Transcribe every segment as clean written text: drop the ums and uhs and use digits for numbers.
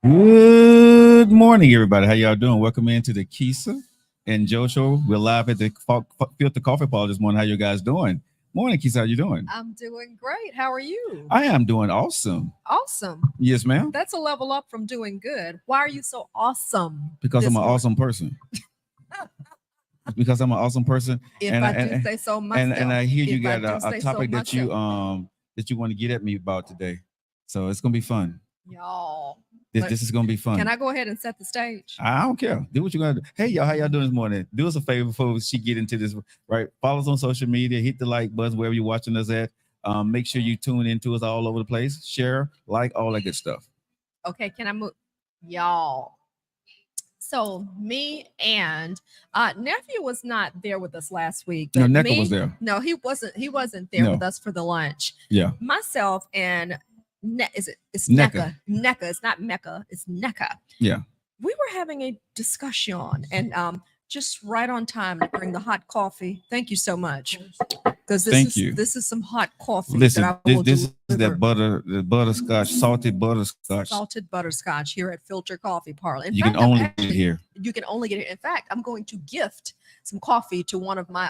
Good morning, everybody. How y'all doing? Welcome into the Kesia and Joe Show. We're live at the Filter Coffee Parlor this morning. How you guys doing? Morning, Kesia. How you doing? I'm doing great. How are you? I am doing awesome. Awesome. Yes, ma'am. That's a level up from doing good. Why are you so awesome? Because I'm this an morning? awesome person. Because I'm an awesome person, If and I I do and, say so myself. and I hear you If I got do a say topic so that you want to get at me about today. So it's gonna be fun. y'all. This is gonna be fun. Can I go ahead and set the stage? I don't care. Do what you gotta do. Hey y'all, how y'all doing this morning? Do us a favor before she get into this. Right, follow us on social media. Hit the like button wherever you're watching us at. Make sure you tune into us all over the place. Share, like, all that good stuff. Okay, can I move? Y'all. So me and nephew was not there with us last week. No, But Necka was there. No, he wasn't. He wasn't there No. with us for the lunch. Yeah, Myself and is it? It's Necka. Necka. It's not Mecca. It's Necka. yeah. We were having a discussion, and just right on time to bring the hot coffee. Thank you so much, because Thank you. this is some hot coffee Listen, that I will this is deliver. the butterscotch, salted butterscotch. Salted butterscotch here at Filter Coffee Parlor. In You fact, can only get it here. You can only get it. In fact, I'm going to gift some coffee to one of my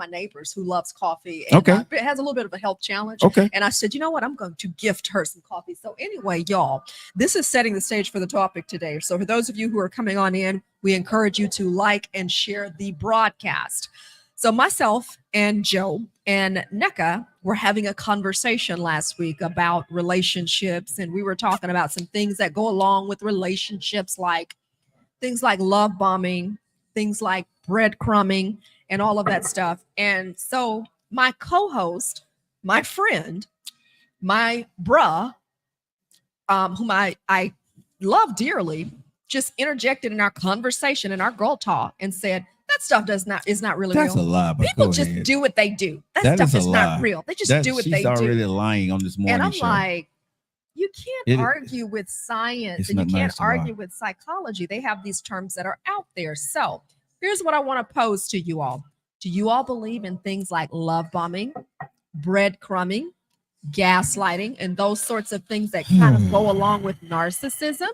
neighbors who loves coffee. And, Okay. it has a little bit of a health challenge. Okay. And I said, you know what? I'm going to gift her some coffee. So anyway, y'all, this is setting the stage for the topic today. So for those of you who are coming on in, we encourage you to like and share the broadcast. So myself and Joe and Necka were having a conversation last week about relationships, and we were talking about some things that go along with relationships, like things like love bombing, things like breadcrumbing, and all of that stuff. And so my co-host, my friend, my bruh, whom I love dearly, just interjected in our conversation, in our girl talk, and said, that stuff is not really That's real. a lie. But People go just ahead. do what they do. That That stuff is a is not lie. real. They just do what She's they already do. lying on this morning And I'm show. like, you can't It- argue with science it's and you not can't nice to lie. argue with psychology. They have these terms that are out there. So here's what I want to pose to you all. Do you all believe in things like love bombing, breadcrumbing, gaslighting, and those sorts of things that kind of go along with narcissism?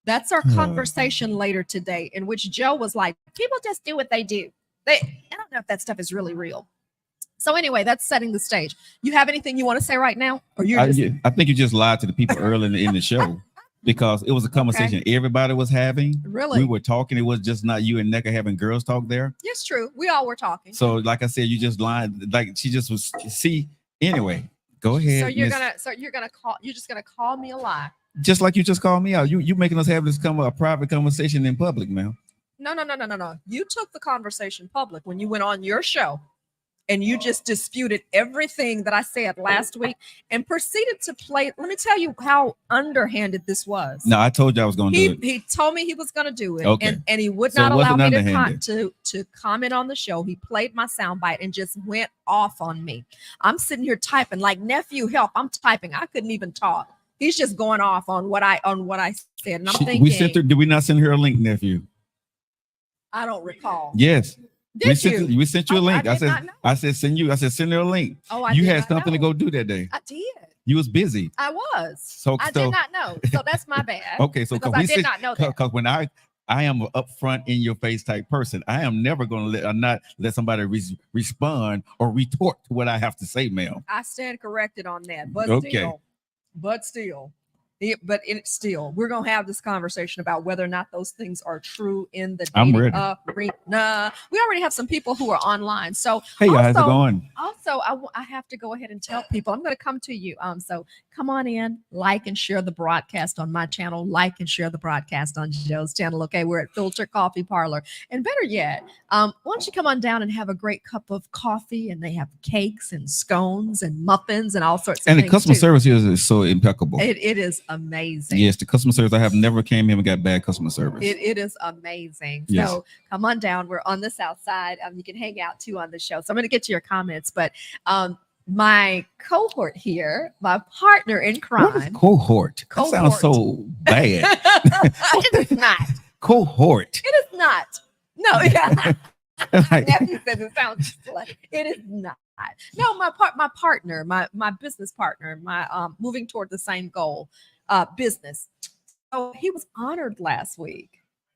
That's our conversation later today, in which Joe was like, people just do what they do. I don't know if that stuff is really real. So anyway, that's setting the stage. You have anything you want to say right now? Or you're just I think you just lied to the people early in the show because it was a conversation everybody was having. Really? We were talking. It was just not you and Necka having girls talk there. It's true. We all were talking. So, like I said, you just lied. Like she just was. See, anyway, go ahead. So you're just gonna call me a lie. Just like you just called me out. You making us have this a private conversation in public, man. No. You took the conversation public when you went on your show and you just disputed everything that I said last week and proceeded to play. Let me tell you how underhanded this was. No, I told you I was going to do it. He told me he was going to do it, Okay. and he would So not it allow wasn't me underhanded. to comment on the show. He played my soundbite and just went off on me. I'm sitting here typing like, nephew, help! I'm typing. I couldn't even talk. He's just going off on what I said, and I'm thinking, we sent her. Did we not send her a link, nephew? I don't recall. Yes. Did you? We sent you a link. I did not know. I said send her a link. Oh, I you did had not something to know. go do that day. I did. You was busy. I was. So I did not know. So that's my bad. Okay, so because I did not know that. Because when I am an upfront in your face type person, I am never going to not let somebody respond or retort to what I have to say, ma'am. I stand corrected on that, but Okay. still, we're gonna have this conversation about whether or not those things are true in the I'm dating ready. arena. We already have some people who are online. So Hey, y'all, how's it going? Also, I have to go ahead and tell people I'm going to come to you. So come on in, like and share the broadcast on my channel, like and share the broadcast on Joe's channel. Okay, we're at Filter Coffee Parlor, and better yet, why don't you come on down and have a great cup of coffee? And they have cakes and scones and muffins and all sorts of And things. the customer too. service here is so impeccable. It is amazing. Yes, the customer service. I have never came here and got bad customer service. It is amazing. Yes. So come on down. We're on the south side. You can hang out too on the show. So I'm going to get to your comments, but my cohort here, my partner in crime. What is cohort? That sounds so bad. It is not. Cohort. It is not. No, yeah. Like, Nephew says it sounds like it is not. No, my partner, my business partner, my moving toward the same goal, business. So he was honored last week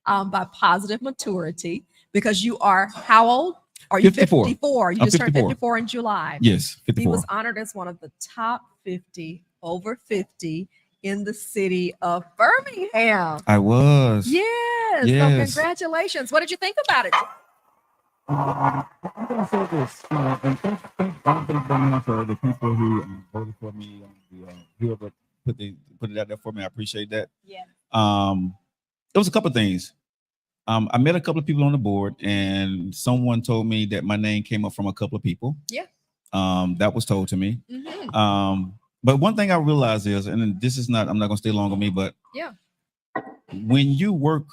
by Positive Maturity because you are how old? Are you 54. 54? You I'm just turned 54. 54 in July. Yes, He 54. was honored as one of the top 50 over 50 in the city of Birmingham. I was. Yes. So Yes. congratulations. What did you think about it? I'm gonna say this, and thank Birmingham for the people who voted for me, whoever put it out there for me. I appreciate that. Yeah. It was a couple of things. I met a couple of people on the board, and someone told me that my name came up from a couple of people. Yeah. That was told to me. Mm-hmm. But one thing I realized is, and this is not, I'm not gonna stay long on me, but Yeah. when you work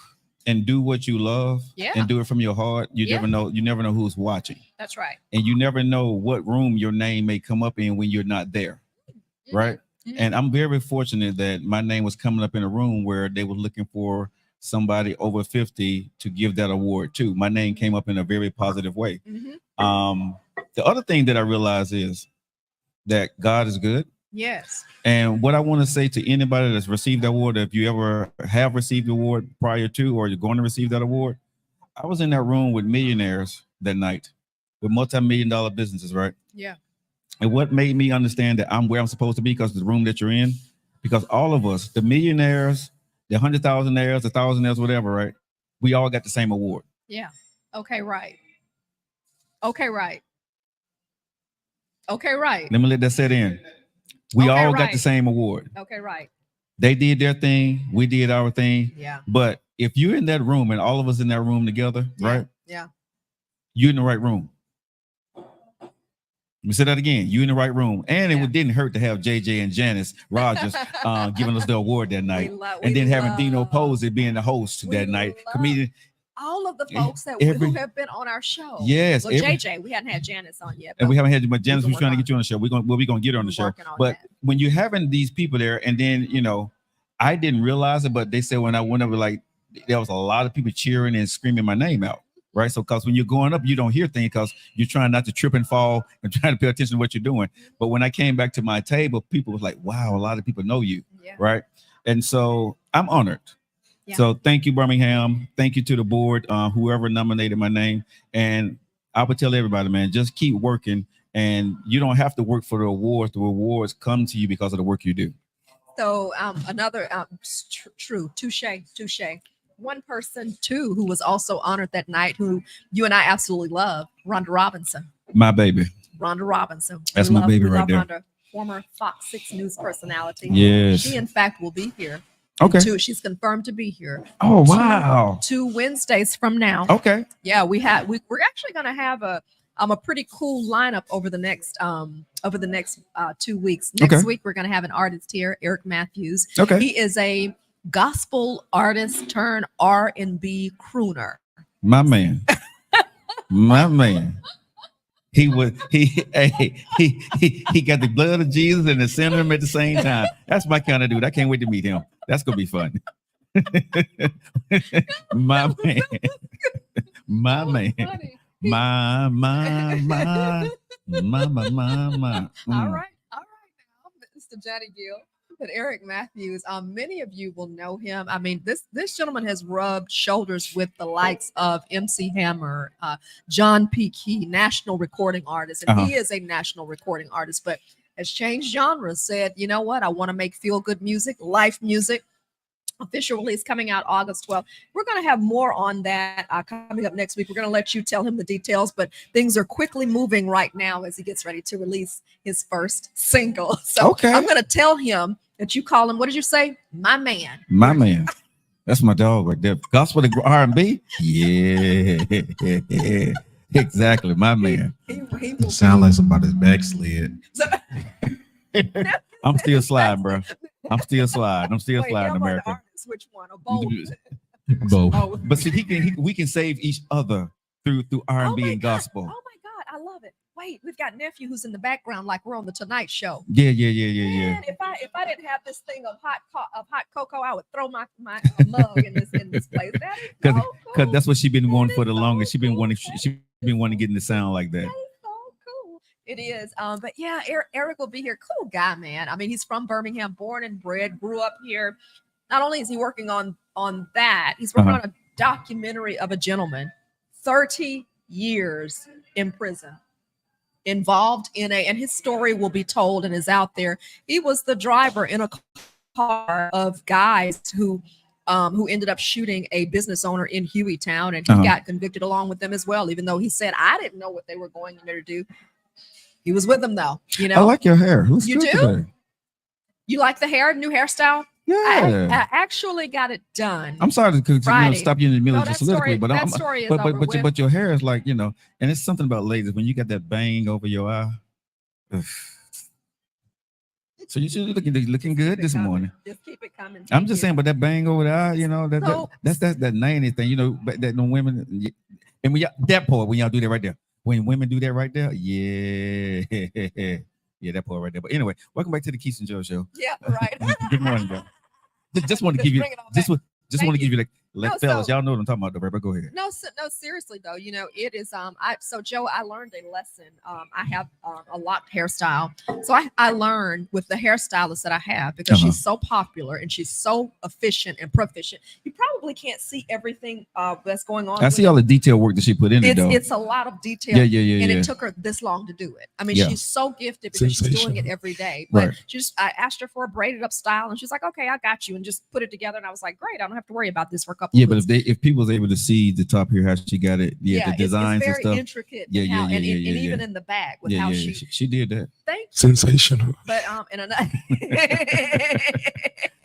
and do what you love Yeah. and do it from your heart, you Yeah. never know who's watching. That's right. And you never know what room your name may come up in when you're not there. Mm-hmm. Right. Mm-hmm. And I'm very fortunate that my name was coming up in a room where they were looking for somebody over 50 to give that award to. My name came up in a very positive way. Mm-hmm. The other thing that I realize is that God is good. Yes. And what I want to say to anybody that's received that award, if you ever have received the award prior to, or you're going to receive that award, I was in that room with millionaires that night, with multi-million-dollar businesses, right? Yeah. And what made me understand that I'm where I'm supposed to be because of the room that you're in, because all of us, the millionaires, the 100,000aires, the thousandaires, whatever, right? We all got the same award. Yeah. Okay, right. Okay, right. Okay, right. Let me let that set in. We Okay, all got right. the same award. Okay, right. They did their thing, we did our thing. Yeah. But if you're in that room and all of us in that room together, right? Yeah. You're in the right room. Let me say that again. You in the right room. And Yeah. it didn't hurt to have JJ and Janice Rogers giving us the award that night. And then having Dino Posey being the host that night. Comedian. All of the folks that who have been on our show. Yes. Well, JJ, we hadn't had Janice on yet. And we haven't had, but Janice was trying to get you on the show. We're gonna get her on the show. But when you're having these people there, and then I didn't realize it, but they said when I went over, like there was a lot of people cheering and screaming my name out. Right. So because when you're going up, you don't hear things because you're trying not to trip and fall and trying to pay attention to what you're doing. But when I came back to my table, people was like, wow, a lot of people know you. Yeah. Right. And so I'm honored. Yeah. So thank you, Birmingham. Thank you to the board, whoever nominated my name. And I would tell everybody, man, just keep working. And you don't have to work for the awards. The rewards come to you because of the work you do. So another true, touche. One person too who was also honored that night, who you and I absolutely love, Rhonda Robinson. My baby. Rhonda Robinson. That's my baby right there. Rhonda, former Fox 6 News personality. Yes. She in fact will be here. Okay. She's confirmed to be here. Oh wow. 2 Wednesdays from now. Okay. Yeah, we're actually going to have a pretty cool lineup over the next 2 weeks. Next week we're going to have an artist here, Eric Matthews. Okay. He is a gospel artist turned R&B crooner. My man. My man. He got the blood of Jesus and the sin of him at the same time. That's my kind of dude. I can't wait to meet him. That's gonna be fun. My man. My man. My. All right now, Mr. Johnny Gill. But Eric Matthews, many of you will know him. I mean, this gentleman has rubbed shoulders with the likes of MC Hammer, John P. Key, national recording artist, and he is a national recording artist, but has changed genres. Said, you know what? I want to make feel good music, life music. Official release coming out August 12th. We're going to have more on that coming up next week. We're going to let you tell him the details, but things are quickly moving right now as he gets ready to release his first single. So I'm going to tell him that you call him, what did you say? My man. My man. That's my dog right there. Gospel R&B? Yeah. Exactly. My man. He sound like somebody's backslid. I'm still sliding, bro. I'm still sliding, America. Which one? Or both? Both. Oh. But see, we can save each other through R&B and gospel. Oh my God, I love it. Wait, we've got nephew who's in the background, like we're on the Tonight Show. Yeah. Man, if I didn't have this thing of hot cocoa, I would throw my mug in this place. That is so cool. Because that's what she's been wanting for the longest. She's been wanting to get in the sound like that. It is. But yeah, Eric will be here. Cool guy, man. I mean, he's from Birmingham, born and bred, grew up here. not only is he working on that, he's working Uh-huh. on a documentary of a gentleman, 30 years in prison, involved in and his story will be told and is out there. He was the driver in a car of guys who ended up shooting a business owner in Hueytown, and he Uh-huh. got convicted along with them as well, even though he said, I didn't know what they were going in there to do. He was with them though, you know. I like your hair. Looks You good do? today. You like the hair, new hairstyle? Yeah. I actually got it done. I'm sorry to Friday. stop you in the middle No, of the that soliloquy, story- but that I'm story is over with. but your hair is like, you know, and it's something about ladies when you got that bang over your eye. Ugh. So you should be looking good this morning. Just keep it coming. I'm Thank just you. saying, but that bang over the eye, you know, So- that's that 90 thing, you know, but that when women and when y'all, that part when y'all do that right there, when women do that right there, yeah, yeah, that part right there. But anyway, welcome back to the Kesia Joe Show. Yeah, right. Good morning, y'all. Just want to give you Bring it on just back. want Thank to give you like No, fellas, so- y'all know what I'm talking about, though, right? But go ahead. No, seriously though, you know, it is so Joe, I learned a lesson. I have a locked hairstyle. So I learned with the hairstylist that I have, because Uh-huh. she's so popular and she's so efficient and proficient. You probably can't see everything that's going on. I with see all the detail work that she put in it, though. it's a lot of detail. Yeah. And it took her this long to do it. I mean, Yeah. she's so gifted because she's doing it every day. But Right. I asked her for a braided up style, and she's like, "Okay, I got you," and just put it together. And I was like, "Great, I don't have to worry about this for a couple Yeah, of but weeks." if people was able to see the top here, how she got it, the designs it's and very stuff. intricate. Yeah, in how, yeah, and, yeah, and yeah, even yeah. in the back with Yeah, how yeah, she did that. thank you. Sensational. But in another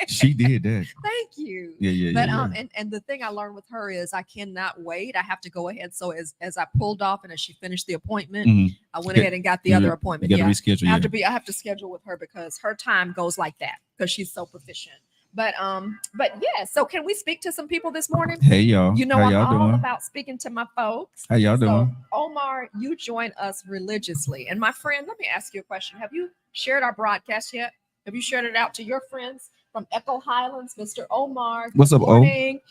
She did that. thank you. Yeah. But yeah. and the thing I learned with her is I cannot wait. I have to go ahead. So as I pulled off and as she finished the appointment, Mhm. I went Yeah, ahead and got the you other got- appointment. You got to Yeah. reschedule. I have to schedule with her because her time goes like that because she's so proficient. But yeah, so can we speak to some people this morning? Hey y'all, You know, how I'm y'all all doing? about speaking to my folks. How y'all So, doing? Omar, you join us religiously. And my friend, let me ask you a question. Have you shared our broadcast yet? Have you shared it out to your friends from Echo Highlands, Mr. Omar? What's good up, O? morning.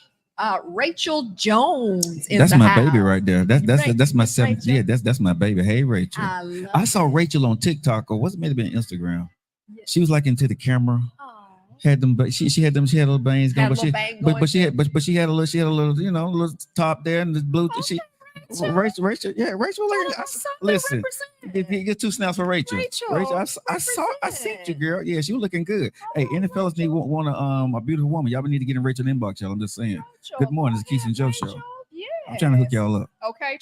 Rachel Jones in That's the my house. baby right there. That's my Miss seventh. Rachel. Yeah, that's my baby. Hey Rachel. I love I saw it. Rachel on TikTok or what's it maybe been Instagram. Yeah. She was like into the camera. Aw. Had them, but she had little bangs going, Had a but she little bang but going she had too. but she had a little you know little top there and the blue. She Rachel. Rachel Rachel Tell like, her something, listen. represent. Get 2 snaps for Rachel. Rachel, I saw I seen you, represent. girl. Yeah, she was looking good. Hey, Oh, any fellas need Rachel. want a beautiful woman? Y'all need to get in Rachel inbox, y'all. I'm just saying. Rachel, Good morning, go it's Kesia ahead, Joe Show. Rachel. I'm trying to hook Yes. y'all up Okay,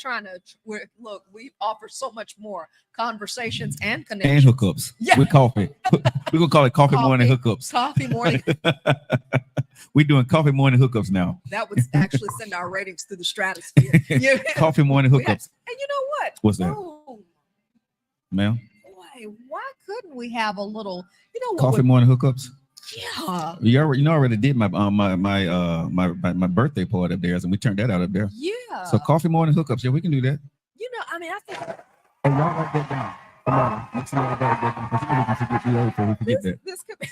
look, we offer so much more conversations and and connections. hookups Yeah. with coffee. We're gonna call it coffee morning hookups. Coffee morning. We're doing coffee morning hookups now. That would actually send our ratings through the stratosphere. Yeah. Coffee morning We had- hookups, And you know what? What's that? Oh, ma'am. boy, why couldn't we have a little, you know what? Coffee morning hookups. Yeah. You already did my my birthday party up there, and we turned that out up there. Yeah. So coffee morning hookups, yeah, we can do that. You know, I mean, I think Hey, y'all write that down. Come on, let's see y'all write that down. Because we can forget you so we forget that. this could be.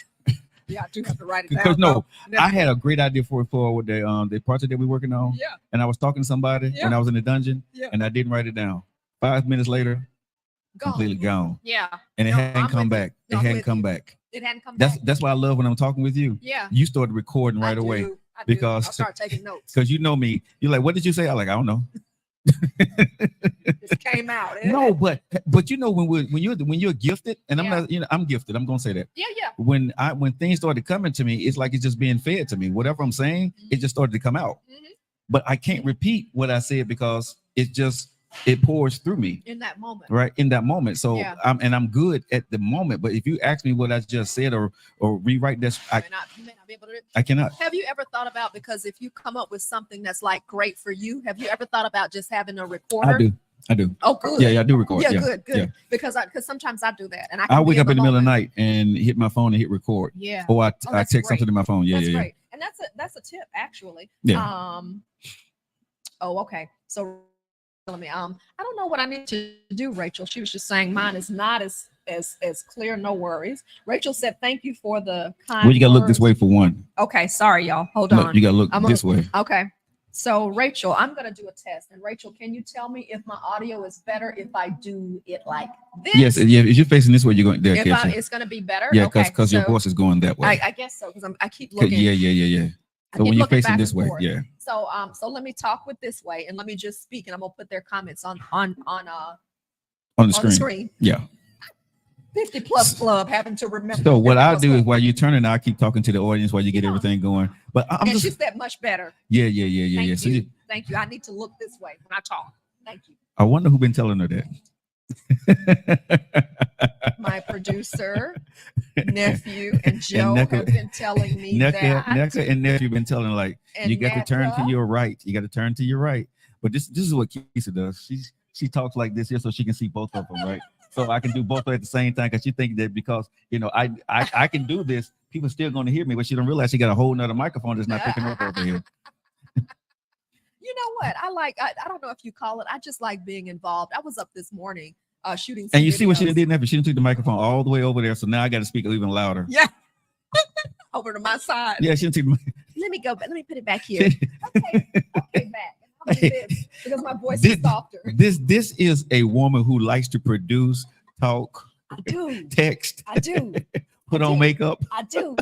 Yeah, I do have to write it down. Because no, though. I had a great idea for with the project that we're working on, Yeah. and I was talking to somebody Yeah. when I was in the dungeon, Yeah. and I didn't write it down. 5 minutes later, Gone. completely gone, Yeah. and it No, hadn't I'm come with you. back. No, It I'm hadn't with come you. back. It hadn't come That's back. that's why I love when I'm talking with you. Yeah. You started recording right I away do. I do. because- I'll start taking notes. because you know me. You're like, what did you say? I'm like, I don't know. It came out. No, but you know when you're gifted, and I'm Yeah. not, I'm gifted. I'm gonna say that. Yeah. When things started coming to me, it's like it's just being fed to me. Whatever I'm saying, it just started to come out. Mhm. But I can't repeat what I said because it pours through me In that moment. right in that moment. So Yeah. I'm good at the moment. But if you ask me what I just said or rewrite this, You may not be able to do it. I cannot. Have you ever thought about, because if you come up with something that's like great for you, have you ever thought about just having a recorder? I do. Oh, good. Yeah, I do record. Yeah, Yeah, good. yeah. Because sometimes I do that, and I wake be up in the middle of the moment. night and hit my phone and hit record, Yeah. or I Oh, that's text great. something to my phone. Yeah, That's yeah, great. And that's a tip actually. Yeah. Oh, okay. So telling me, I don't know what I need to do, Rachel. She was just saying mine is not as clear. No worries. Rachel said, thank you for the kind Well, you gotta look this words." way for one. Okay, sorry, y'all. Hold No, on. you gotta look I'm this way. Okay. So Rachel, I'm gonna do a test. And Rachel, can you tell me if my audio is better if I do it like this? Yes, yeah. If you're facing this way, you're going there. It's gonna be better. Yeah, okay, because your voice is going that way. I guess so because I keep looking. Yeah. So when you're facing this way, yeah. So so let me talk with this way and let me just speak and I'm gonna put their comments on the screen. Yeah. 50 plus club having to remember. So what I'll do is while you're turning, I'll keep talking to the audience while you get everything going. But I'm and just, she said much better. Yeah. Thank So you. Thank you. I need to look this way when I talk. Thank you. I wonder who been telling her that. My producer, nephew, and Joe have been telling me that. Neka and nephew been telling her, like, And you got to turn to your right. You got to turn to your right. But this is what Kesia does. She talks like this here so she can see both of them, right? So I can do both at the same time because she thinks that because I can do this, people still going to hear me, but she don't realize she got a whole nother microphone that's not picking up over here. You know what? I don't know if you call it. I just like being involved. I was up this morning shooting. And you see what she did? She didn't take the microphone all the way over there. So now I got to speak even louder. Yeah. Over to my side. Yeah, she didn't take Let me go back. Let me put it back here. Okay, back. Because my voice is softer. This is a woman who likes to produce, talk, text. I do. Put on makeup. I do.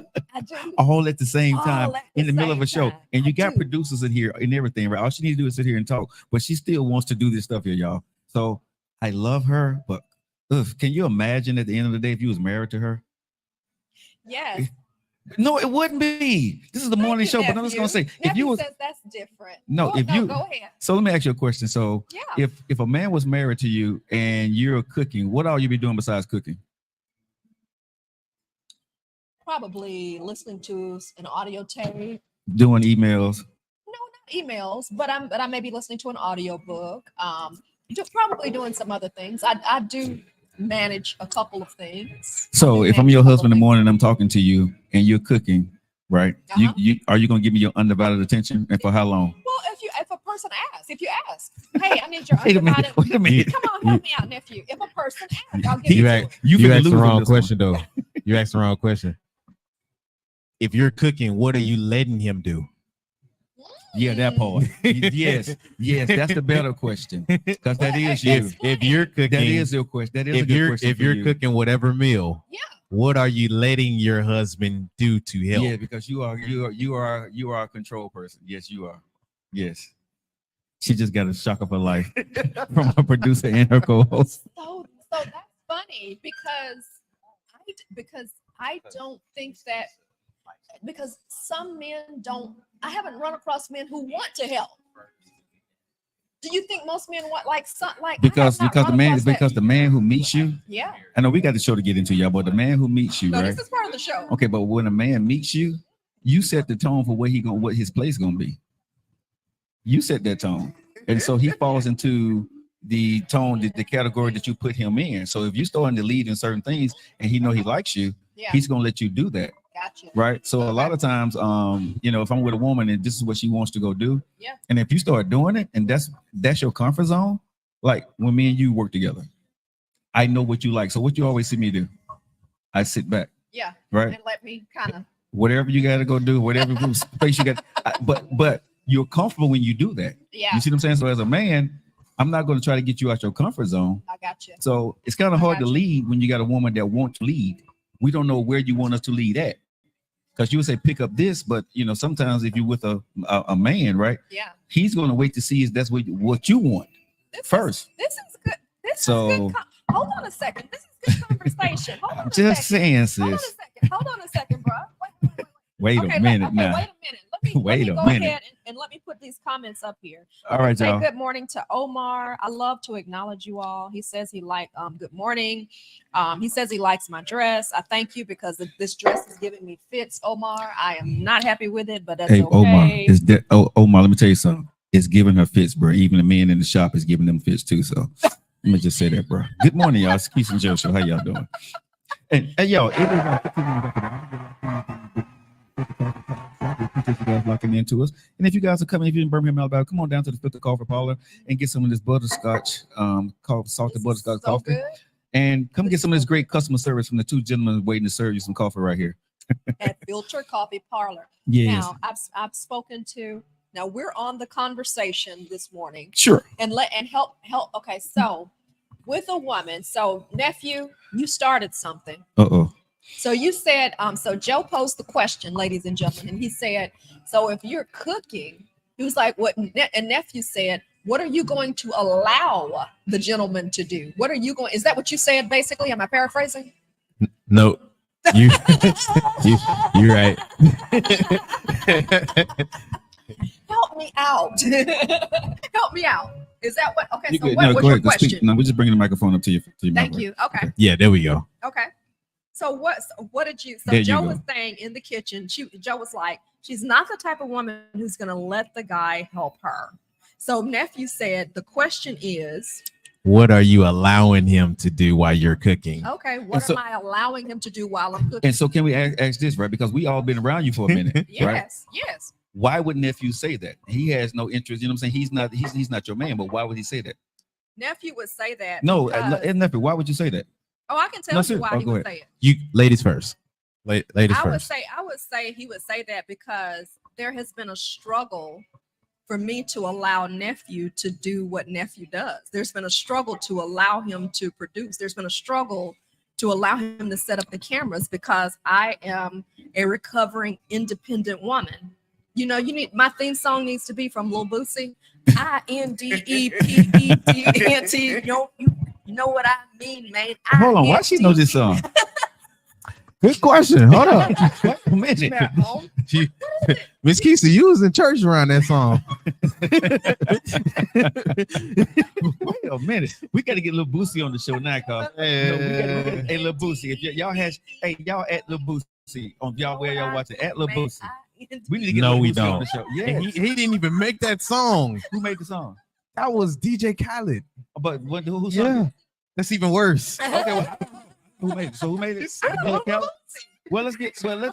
All at the same time in the middle of a show. And you got producers in here and everything, right? All she needs to do is sit here and talk. But she still wants to do this stuff here, y'all. So I love her, but can you imagine at the end of the day if you was married to her? Yes. No, it wouldn't be. This is the morning show, but I'm just gonna say if you was says that's different. No, go ahead. So let me ask you a question. So if a man was married to you and you're cooking, what all you be doing besides cooking? Probably listening to an audio tape. Doing emails. No, not emails, but I may be listening to an audio book. Probably doing some other things. I do manage a couple of things. So if I'm your husband in the morning, I'm talking to you and you're cooking, right? You are you gonna give me your undivided attention and for how long? Well, if a person asks, hey, I need your undivided. Wait a minute. Come on, help me out, nephew. If a person asks, I'll give you asked the wrong question though. You asked the wrong question. If you're cooking, what are you letting him do? Yeah, that part. yes, that's the better question because that is you. If you're cooking, that is your question. That is if you're cooking whatever meal, what are you letting your husband do to help? Yeah, because you are a control person. Yes, you are. Yes, she just got a shock of her life from her producer and her co-host. So that's funny because I don't think that. Because some men don't, I haven't run across men who want to help. Do you think most men want because the man who meets you? Yeah. I know we got the show to get into, y'all, but the man who meets you, right? This is part of the show. Okay, but when a man meets you, you set the tone for what his place gonna be. You set that tone, and so he falls into the tone, the category that you put him in. So if you're starting to lead in certain things, and he likes you, he's gonna let you do that. Gotcha. Right. So a lot of times, if I'm with a woman and this is what she wants to go do, and if you start doing it and that's your comfort zone, like when me and you work together, I know what you like. So what you always see me do, I sit back. Yeah. Right. And let me kind of whatever you got to go do, whatever space you got. But you're comfortable when you do that. Yeah. You see what I'm saying? So as a man, I'm not going to try to get you out your comfort zone. I got you. So it's kind of hard to lead when you got a woman that wants to lead. We don't know where you want us to lead at. Because you would say pick up this, but sometimes if you're with a man, right? Yeah. He's going to wait to see if that's what you want first. This is good. This is good. Hold on a second. This is good conversation. Hold on a second. Saying, sis. Hold on a second, bro. Wait a minute now. Wait a minute. Let me go ahead and let me put these comments up here. All right, y'all. Good morning to Omar. I love to acknowledge you all. He says he good morning. He says he likes my dress. I thank you because this dress is giving me fits, Omar. I am not happy with it, but that's okay. Omar, let me tell you something. It's giving her fits, bro. Even the men in the shop is giving them fits too. So let me just say that, bro. Good morning, y'all. It's Kesia Joe Show. How y'all doing? And yo, it is you guys locking into us. And if you guys are coming, if you're in Birmingham, Alabama, come on down to the Filter Coffee Parlor and get some of this butterscotch, called salted butterscotch coffee. Good. And come get some of this great customer service from the two gentlemen waiting to serve you some coffee right here. At Filter Coffee Parlor. Yes. Now, I've spoken to Now we're on the conversation this morning, Sure. and help. Okay, so with a woman, so nephew, you started something. Uh-oh. So you said, so Joe posed the question, ladies and gentlemen, and he said, so if you're cooking, he was like, what? And nephew said, what are you going to allow the gentleman to do? What are you going? Is that what you said? Basically, am I paraphrasing? No, you, you're right. Help me out. Help me out. Is that what? Okay. You So good. what No, was go your ahead. Go speak. question? No, we're just bringing the microphone up to you. Thank you. Okay. Yeah, there we go. Okay. So what did you? So There you Joe go. was saying in the kitchen. Joe was like, she's not the type of woman who's going to let the guy help her. So nephew said the question is, What are you allowing him to do while you're cooking? okay, what so- am I allowing him to do while I'm cooking? And so can we ask this, right? Because we all been around you for a minute, right? Yes, yes. Why would nephew say that? He has no interest. You know what I'm saying? He's not your man, but why would he say that? Nephew would say that. No, because- nephew, why would you say that? oh, I can tell No, you seriously. why Oh, he go would ahead. say it. You ladies first. Ladies I would first. say he would say that because there has been a struggle for me to allow nephew to do what nephew does. There's been a struggle to allow him to produce. There's been a struggle to allow him to set up the cameras because I am a recovering independent woman. You know, my theme song needs to be from Lil Boosie. INDEPEDENT. You know what I mean, man. Hold on, why she know this song? Good question. Hold up. Wait a minute. Miss Kesia, you was in church around that song. Wait a minute. We got to get Lil Boosie on the show now, cause hey, Lil Boosie, if y'all at Lil Boosie on y'all where y'all watching at Lil Boosie. We need to get No, Lil we Boosie on don't. the show. And Yeah, he didn't even make that song. who made the song? That was DJ Khaled. But who sung Yeah, it? that's even worse. Okay, well, who made it? So who made it? DJ Khaled? Well, let's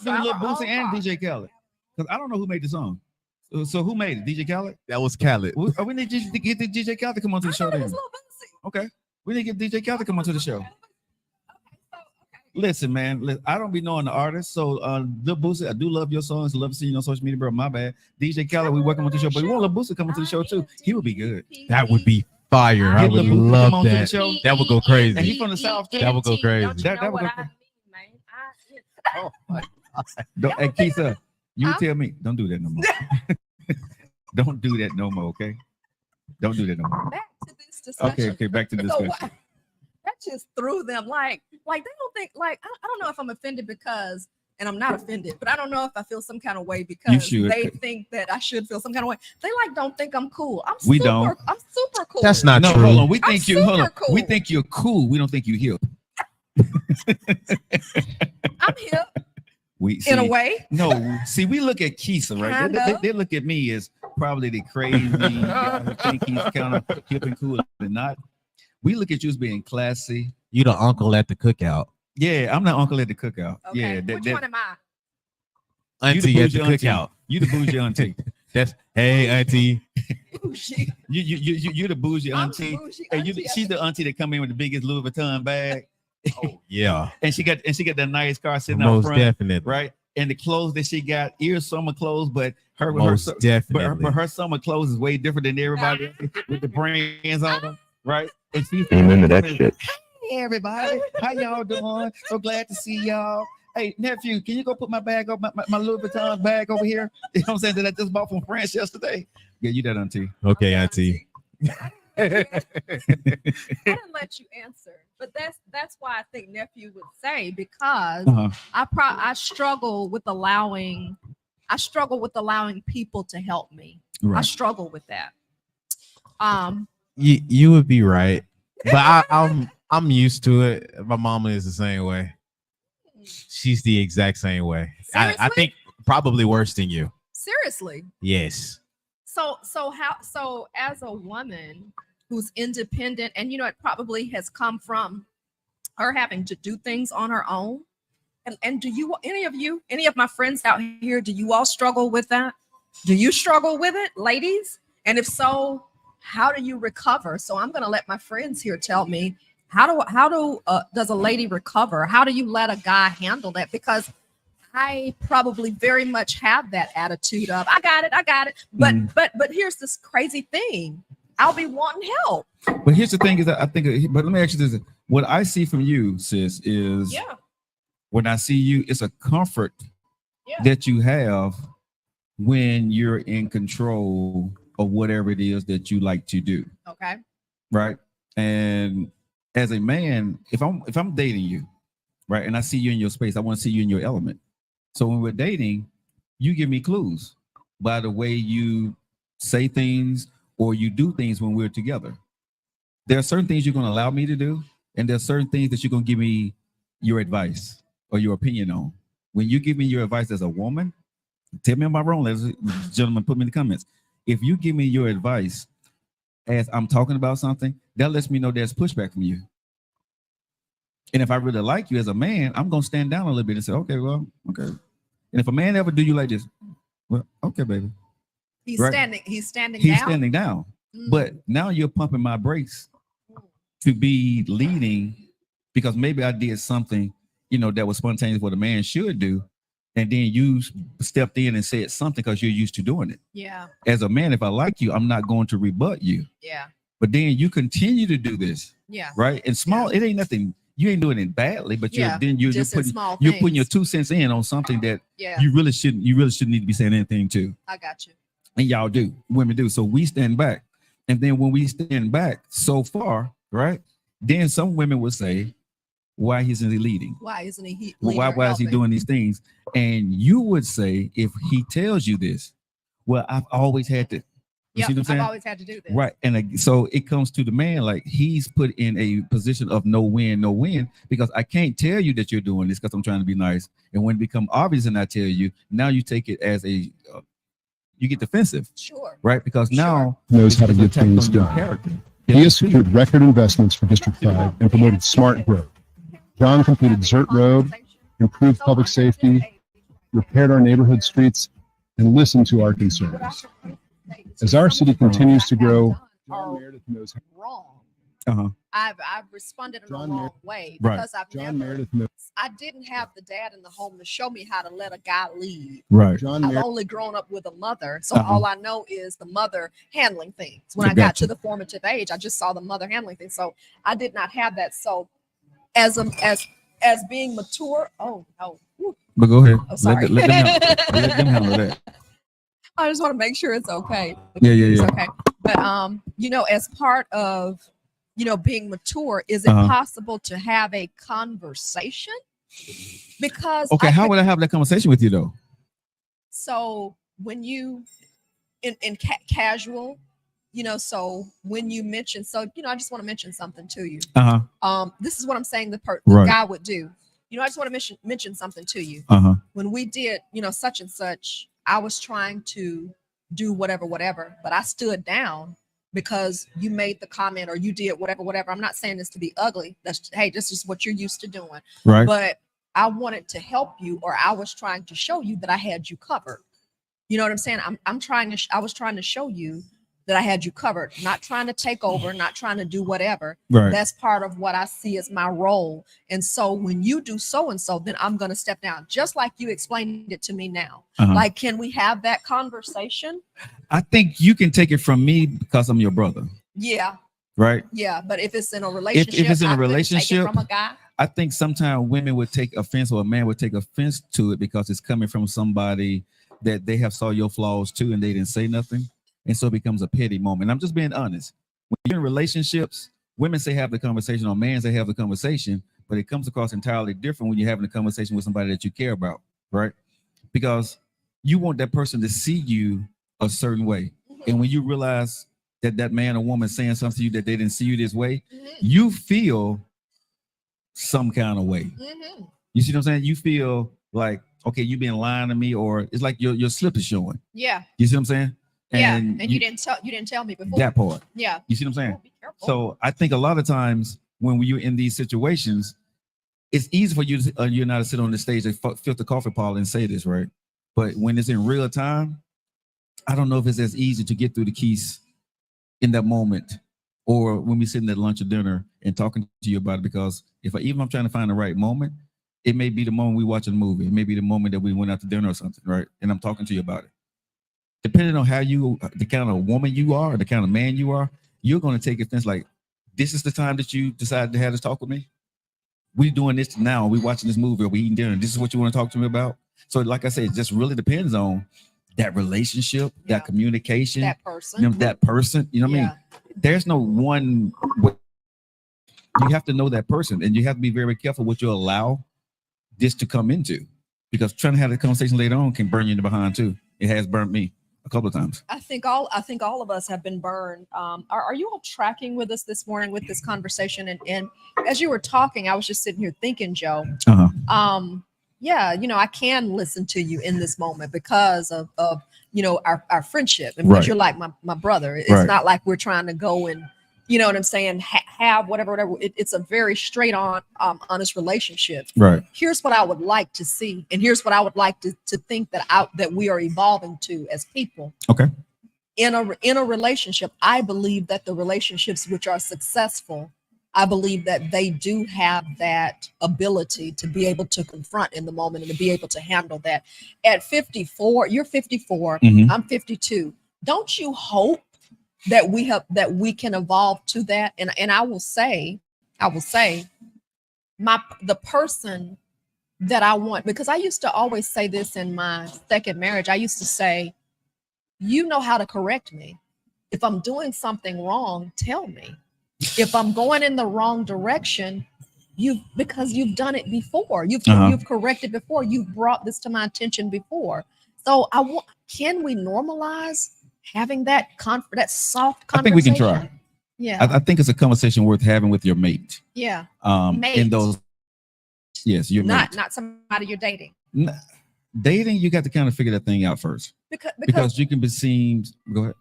do Lil Boosie and DJ Khaled, because I don't know who made the song. So who made it? DJ Khaled? That was Khaled. We need to get the DJ Khaled to come onto the show then. Okay, we need to get DJ Khaled to come onto the show. Listen, man, I don't be knowing the artist, so Lil Boosie, I do love your songs. Love to see you on social media, bro. My bad. DJ Khaled, we welcome on the show, but we want Lil Boosie coming to the show too. He would be good. That would be fire. I Get would Lil Boosie to love come on to the that. show. That would go And crazy. he from the South too. That would go crazy. Don't you That know would what go I mean, man? Oh, hey, Keisa, you Huh? tell me. Don't do that no more. Don't do that no more, okay? Don't do that no more. Back to this discussion. Okay, back to the So discussion. that just threw them like they don't think I don't know if I'm offended because, and I'm not offended, but I don't know if I feel some kind of way because should. they think that I should feel some kind of way. They don't think I'm cool. We don't. I'm super cool. That's not No, true. hold on. We I'm think you hold on. super cool. We think you're cool. We don't think you hip. I'm hip We in a see- way. No, see, we look at Keisa, right? Kind They, of. they look at me as probably the crazy guy who think he's kind of hip and cool, but not. We look at you as being classy. You the uncle at the cookout. Yeah, I'm the uncle at the cookout. Okay. Yeah, Which one am I? Auntie at the bougie auntie. cookout. You the bougie auntie. That's hey auntie. Bougie. You the bougie I'm auntie. bougie And auntie. she's the auntie that come in with the biggest Louis Vuitton bag, Oh yeah, and she got that nice car sitting out most front, definitely. right? And the clothes that she got, summer clothes, but her Most definitely. but her summer clothes is way different than everybody with the brands on them, right? And she's Amen to that shit. Hey everybody, how y'all doing? So glad to see y'all. Hey nephew, can you go put my bag up, my Louis Vuitton bag over here? You know what I'm saying? That I just bought from France yesterday. Yeah, you that auntie. Okay, auntie. I didn't let you answer, but that's why I think nephew would say because Uh-huh. I struggle with allowing people to help me. I Right. struggle with that. You would be right, but I'm used to it. My mama is the same way. She's the exact same way. I Seriously? think probably worse than you. Seriously. Yes. So as a woman who's independent, and it probably has come from her having to do things on her own. And do you, any of my friends out here, do you all struggle with that? Do you struggle with it, ladies? And if so, how do you recover? So I'm going to let my friends here tell me does a lady recover? How do you let a guy handle that? Because I probably very much have that attitude of I got it. But here's this crazy thing. I'll be wanting help. But here's the thing is that I think, but let me ask you this. What I see from you, sis, is when I see you, it's a comfort that you have when you're in control of whatever it is that you like to do. Okay. Right. And as a man, if I'm dating you, right, and I see you in your space, I want to see you in your element. So when we're dating, you give me clues by the way you say things or you do things when we're together. There are certain things you're going to allow me to do, and there are certain things that you're going to give me your advice or your opinion on. When you give me your advice as a woman, tell me am I wrong, ladies and gentlemen, put me in the comments. If you give me your advice as I'm talking about something, that lets me know there's pushback from you. And if I really like you as a man, I'm going to stand down a little bit and say, okay, well, okay. And if a man ever do you like this, well, okay, baby. He's right? standing He's down. standing down. But now you're pumping my brakes to be leading because maybe I did something, that was spontaneous what a man should do. And then you stepped in and said something because you're used to doing it. Yeah. As a man, if I like you, I'm not going to rebut you. Yeah. But then you continue to do this. Yeah. Right. And small, it ain't nothing. You ain't doing it badly, but you're putting your 2 cents in on something that you really shouldn't need to be saying anything to. I got you. And y'all do, women do. So we stand back. And then when we stand back so far, right? Then some women would say, why isn't he leading? Why isn't he why is he doing these things? And you would say, if he tells you this, well, I've always had to. Yeah, I've always had to do this. Right. And so it comes to the man, like he's put in a position of no win, because I can't tell you that you're doing this because I'm trying to be nice. And when it becomes obvious and I tell you, now you take it as you get defensive. Sure. Right. Because now knows how to get things done. He has secured record investments for District 5 and promoted smart growth. John completed Zert Road, improved public safety, repaired our neighborhood streets, and listened to our concerns. As our city continues to grow, John Meredith knows wrong. I've responded in the wrong way because I didn't have the dad in the home to show me how to let a guy lead. Right. I've only grown up with a mother, so all I know is the mother handling things. When I got to the formative age, I just saw the mother handling things. So I did not have that. So as being mature, oh no. But go ahead. Oh, sorry. Let them handle that. I just want to make sure it's okay. Yeah. It's okay. But as part of being mature, is it possible to have a conversation? Because how would I have that conversation with you though? So when you in casual, so when you mention, I just want to mention something to you. This is what I'm saying the guy would do. I just want to mention something to you. When we did, such and such, I was trying to do whatever, but I stood down because you made the comment or you did whatever. I'm not saying this to be ugly. This is what you're used to doing. Right. But I wanted to help you, or I was trying to show you that I had you covered. You know what I'm saying? I was trying to show you that I had you covered, not trying to take over, not trying to do whatever. Right. That's part of what I see as my role. And so when you do so-and-so, then I'm going to step down, just like you explained it to me now. Like, can we have that conversation? I think you can take it from me because I'm your brother. Yeah. Right. Yeah. But if it's in a relationship, if it's in a relationship, from a guy. I think sometimes women would take offense, or a man would take offense to it because it's coming from somebody that they have saw your flaws too, and they didn't say nothing. And so it becomes a petty moment. I'm just being honest. When you're in relationships, women say have the conversation, or men say have the conversation, but it comes across entirely different when you're having a conversation with somebody that you care about, right? Because you want that person to see you a certain way. And when you realize that man or woman saying something to you that they didn't see you this way, you feel some kind of way. You see what I'm saying? You feel like, okay, you've been lying to me, or it's like your slip is showing. Yeah. You see what I'm saying? And you didn't tell me before. That part. Yeah. You see what I'm saying? Oh, be careful. So I think a lot of times when you're in these situations, it's easy for you and not to sit on the stage and filter coffee parlor and say this, right? But when it's in real time, I don't know if it's as easy to get through the keys in that moment, or when we sitting at lunch or dinner and talking to you about it. Because if I'm trying to find the right moment, It may be the moment we watching a movie. It may be the moment that we went out to dinner or something, right? And I'm talking to you about it. Depending on how you, the kind of woman you are, or the kind of man you are, you're going to take offense. Like, this is the time that you decided to have this talk with me. We doing this now. We watching this movie, or we eating dinner. This is what you want to talk to me about. So, like I said, it just really depends on that relationship, Yeah. that communication, That person. you know, that person. You know what I mean? There's no one way. You have to know that person, and you have to be very careful what you allow this to come into, because trying to have the conversation later on can burn you in the behind too. It has burnt me a couple of times. I think all of us have been burned. Are you all tracking with us this morning with this conversation? And as you were talking, I was just sitting here thinking, Joe. Yeah, you know, I can listen to you in this moment because of you know, our friendship, and because you're like my brother. It's not like we're trying to go and, you know what I'm saying, have whatever. It's a very straight on, honest relationship. Right. Here's what I would like to see, and here's what I would like to think that we are evolving to as people. Okay. In a relationship, I believe that the relationships which are successful, I believe that they do have that ability to be able to confront in the moment and to be able to handle that. At 54, you're 54, I'm 52. Don't you hope that we can evolve to that? And I will say the person that I want, because I used to always say this in my second marriage. I used to say, you know how to correct me. If I'm doing something wrong, tell me. If I'm going in the wrong direction, because you've done it before. You've corrected before. You've brought this to my attention before. So can we normalize having that soft conversation? I think we can try. Yeah. I think it's a conversation worth having with your mate. Yeah. Mate. In those, yes, you're not somebody you're dating. Dating, you got to kind of figure that thing out first. Because you can be seen. Go ahead.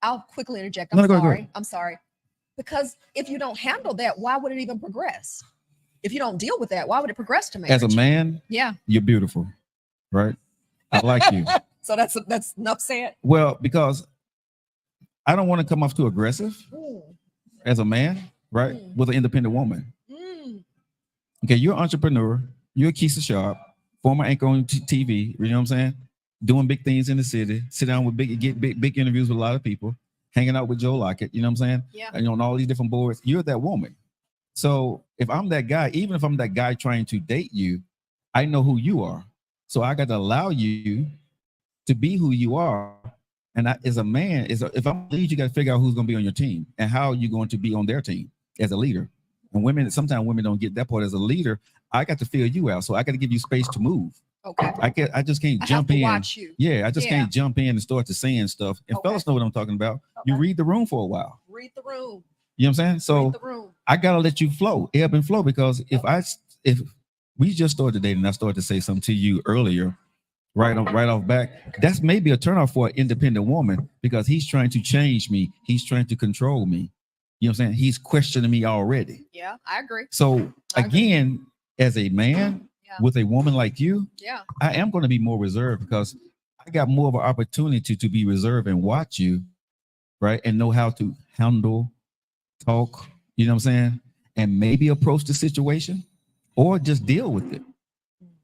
I'll quickly interject. Go ahead. I'm sorry. Because if you don't handle that, why would it even progress? If you don't deal with that, why would it progress to marriage? As a man, you're beautiful, right? I like you. So that's enough said. Well, because I don't want to come off too aggressive as a man, right? With an independent woman. Okay, you're an entrepreneur. You're a Kesia Sharp, former anchor on TV. You know what I'm saying? Doing big things in the city. Sit down with get big interviews with a lot of people. Hanging out with Joe Lockett. You know what I'm saying? Yeah. And on all these different boards, you're that woman. So if I'm that guy, even if I'm that guy trying to date you, I know who you are. So I got to allow you to be who you are. And as a man, if I'm a lead, you got to figure out who's going to be on your team and how you're going to be on their team as a leader. And sometimes women don't get that part. As a leader, I got to feel you out. So I got to give you space to move. Okay. I just can't jump in. Watch you. Yeah, I just can't jump in and start to saying stuff. And fellas know what I'm talking about. You read the room for a while. Read the room. You know what I'm saying? So read the room. I gotta let you flow, ebb and flow, because if we just started dating, I started to say something to you earlier, right off back, that's maybe a turnoff for an independent woman, because he's trying to change me. He's trying to control me. You know what I'm saying? He's questioning me already. Yeah, I agree. So again, as a man with a woman like you, I am going to be more reserved, because I got more of an opportunity to be reserved and watch you, right? And know how to handle, talk, you know what I'm saying? And maybe approach the situation or just deal with it.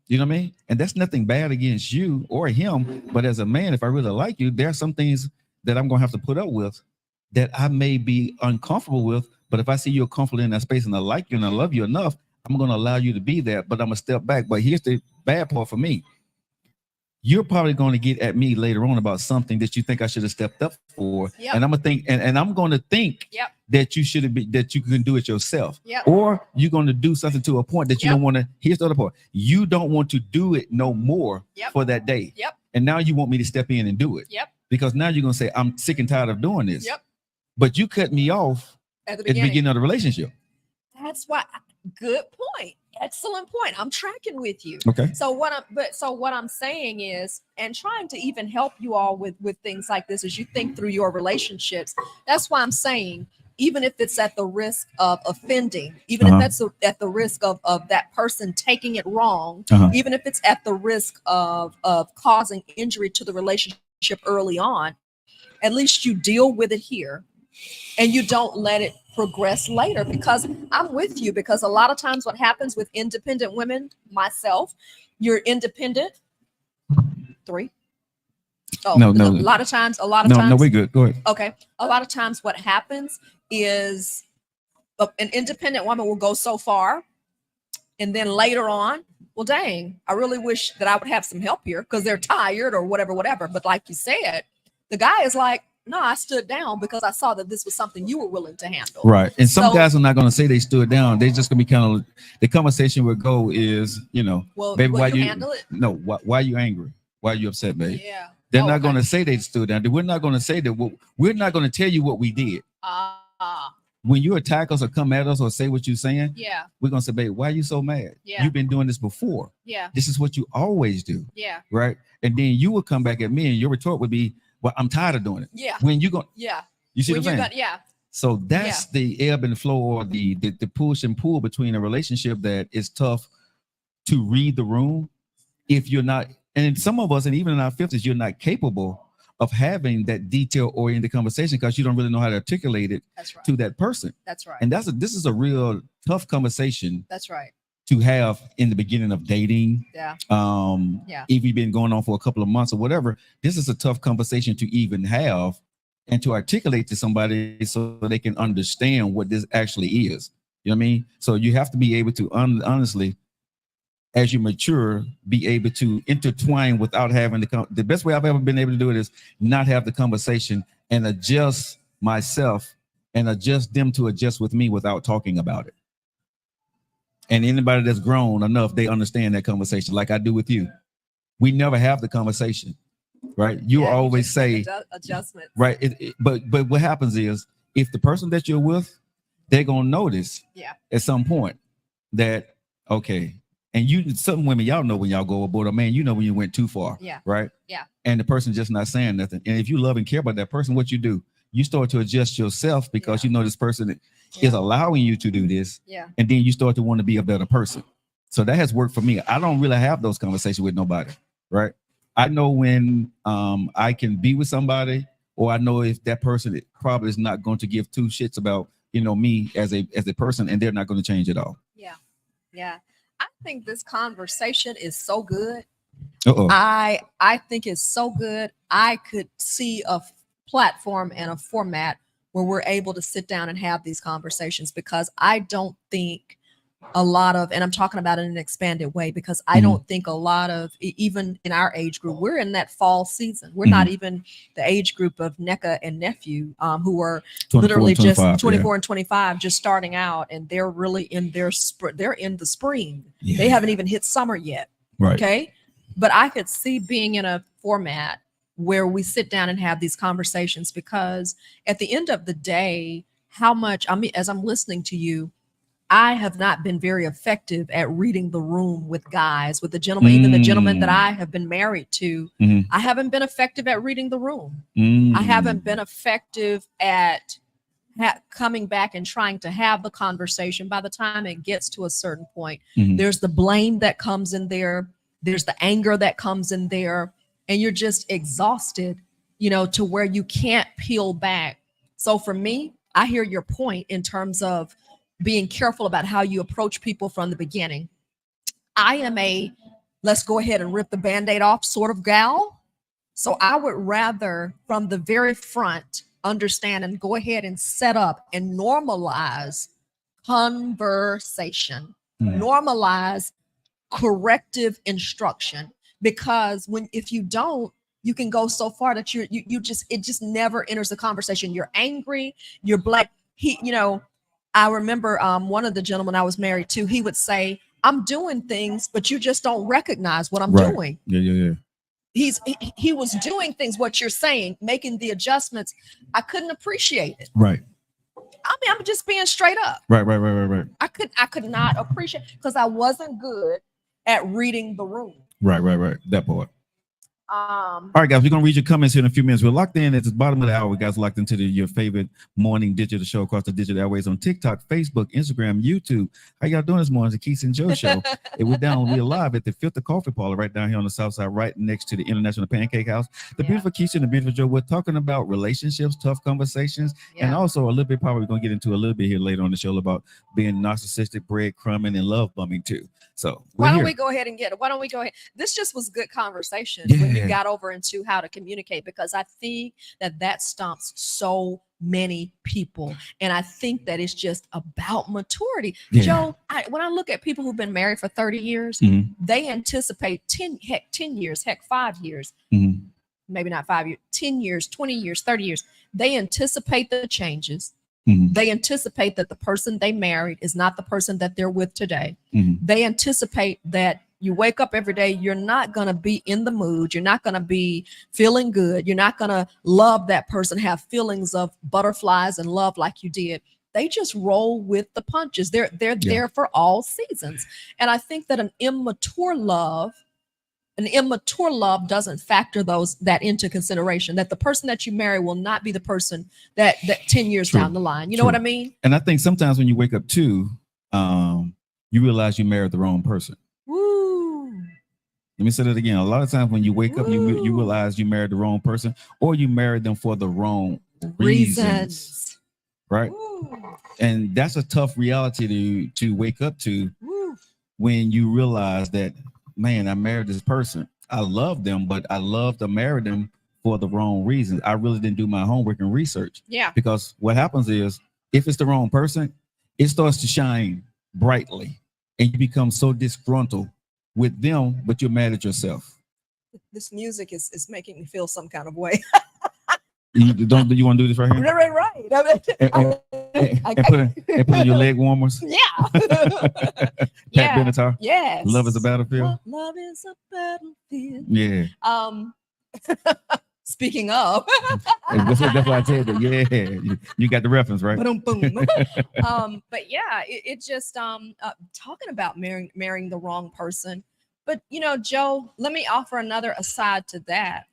You know what I mean? And that's nothing bad against you or him. But as a man, if I really like you, there are some things that I'm going to have to put up with that I may be uncomfortable with. But if I see you're comfortable in that space and I like you and I love you enough, I'm going to allow you to be there, but I'm going to step back. But here's the bad part for me. You're probably going to get at me later on about something that you think I should have stepped up for. And I'm going to think, and I'm going to think that you should have been, that you can do it yourself. Or you're going to do something to a point that you don't want to. Here's the other part. You don't want to do it no more for that day. And now you want me to step in and do it. Because now you're going to say, I'm sick and tired of doing this. But you cut me off at the beginning of the relationship. That's why. Good point. Excellent point. I'm tracking with you. Okay. So what I'm saying is, and trying to even help you all with things like this as you think through your relationships. That's why I'm saying, even if it's at the risk of offending, even if that's at the risk of that person taking it wrong, even if it's at the risk of causing injury to the relationship early on, at least you deal with it here. And you don't let it progress later, because I'm with you, because a lot of times what happens with independent women, myself, you're independent. 3. Oh, No. a lot of times, No, we good. Go ahead. okay. A lot of times what happens is an independent woman will go so far, and then later on, well, dang, I really wish that I would have some help here because they're tired or whatever. But like you said, the guy is like, no, I stood down because I saw that this was something you were willing to handle. Right. And some So- guys are not going to say they stood down. They just going to be kind of, the conversation would go is, Well, baby, will why you you handle it? No, why are you angry? Why are you upset, baby? Yeah. They're Oh, not okay. going to say they stood down. We're not going to say that. We're not going to tell you what we did. When you attack us or come at us or say what you're saying, Yeah. we're going to say, babe, why are you so mad? Yeah. You've been doing this before. Yeah. This is what you always do. Yeah. Right. And then you would come back at me and your retort would be, well, I'm tired of doing it. Yeah. When you go, Yeah. you see When what I'm saying? yeah. So that's the ebb and flow, or the push and pull between a relationship that is tough to read the room if you're not, and some of us, and even in our 50s, you're not capable of having that detail-oriented conversation because you don't really know how to articulate it That's right. to that person. That's right. And this is a real tough conversation That's right. to have in the beginning of dating. Yeah. Yeah. If you've been going on for a couple of months or whatever, this is a tough conversation to even have and to articulate to somebody so they can understand what this actually is. You know what I mean? So you have to be able to honestly, as you mature, be able to intertwine without having the best way I've ever been able to do it is not have the conversation and adjust myself and adjust them to adjust with me without talking about it. And anybody that's grown enough, they understand that conversation like I do with you. We never have the conversation, right? You always say adjustments, right? But what happens is if the person that you're with, they're gonna notice at some point that okay. And some women, y'all know when y'all go aboard, or man, you know when you went too far, right? Yeah. And the person just not saying nothing. And if you love and care about that person, what you do, you start to adjust yourself because you know this person is allowing you to do this. Yeah. And then you start to want to be a better person. So that has worked for me. I don't really have those conversations with nobody, right? I know when I can be with somebody, or I know if that person probably is not going to give two shits about, me as a person, and they're not going to change at all. Yeah. Yeah. I think this conversation is so good. Uh-oh. I think it's so good. I could see a platform and a format where we're able to sit down and have these conversations, because I don't think a lot of, and I'm talking about it in an expanded way, because I don't think a lot of, even in our age group, we're in that fall season. We're not even the age group of NECA and nephew, who are literally just 24 and 25, just starting out, and they're really in they're in the spring. Yeah. They haven't even hit summer yet. Right. Okay. But I could see being in a format where we sit down and have these conversations, because at the end of the day, as I'm listening to you, I have not been very effective at reading the room with guys, with the gentlemen, even the gentlemen that I have been married to. I haven't been effective at reading the room. I haven't been effective at coming back and trying to have the conversation. By the time it gets to a certain point, there's the blame that comes in there. There's the anger that comes in there, and you're just exhausted, to where you can't peel back. So for me, I hear your point in terms of being careful about how you approach people from the beginning. I am let's go ahead and rip the Band-Aid off sort of gal. So I would rather from the very front understand and go ahead and set up and normalize conversation, normalize corrective instruction, because if you don't, you can go so far that it just never enters the conversation. You're angry, you're black. I remember one of the gentlemen I was married to, he would say, I'm doing things, but you just don't recognize what I'm doing. Yeah. He was doing things, what you're saying, making the adjustments. I couldn't appreciate it. Right. I mean, I'm just being straight up. Right. I could not appreciate, because I wasn't good at reading the room. Right. That part. All right, guys, we're gonna read your comments here in a few minutes. We're locked in at the bottom of the hour. We guys locked into your favorite morning digital show across the digital airways on TikTok, Facebook, Instagram, YouTube. How y'all doing this morning? It's the Kesia Joe Show. And we're live at the Filter Coffee Parlor right down here on the south side, right next to the International Pancake House. The beautiful Kesia and the beautiful Joe. We're talking about relationships, tough conversations, and also a little bit probably we're gonna get into a little bit here later on the show about being narcissistic, breadcrumbing, and love bombing too. So why don't we go ahead and get it? Why don't we go ahead? This just was good conversation when you got over into how to communicate, because I think that stumps so many people. And I think that it's just about maturity. Joe, when I look at people who've been married for 30 years, they anticipate 10 years, 5 years, maybe not 5 years, 10 years, 20 years, 30 years. They anticipate the changes. They anticipate that the person they married is not the person that they're with today. They anticipate that you wake up every day, you're not going to be in the mood. You're not going to be feeling good. You're not going to love that person, have feelings of butterflies and love like you did. They just roll with the punches. They're there for all seasons. And I think that an immature love doesn't factor that into consideration, that the person that you marry will not be the person that 10 years down the line. You know what I mean? And I think sometimes when you wake up too, you realize you married the wrong person. Woo. Let me say that again. A lot of times when you wake up, you realize you married the wrong person, or you married them for the wrong reasons. Right? Woo. And that's a tough reality to wake up to when you realize that, man, I married this person. I love them, but I love to marry them for the wrong reasons. I really didn't do my homework and research. Yeah. Because what happens is, if it's the wrong person, it starts to shine brightly, and you become so disgruntled with them, but you're mad at yourself. This music is making me feel some kind of way. Do you want to do this right here? Right. And put on your leg warmers. Yeah. Pat Benatar. Yes. Love is a battlefield. Love is a battlefield. Yeah. Speaking of, that's what I said. Yeah, you got the reference, right? Boom. But yeah, it just talking about marrying the wrong person. But Joe, let me offer another aside to that.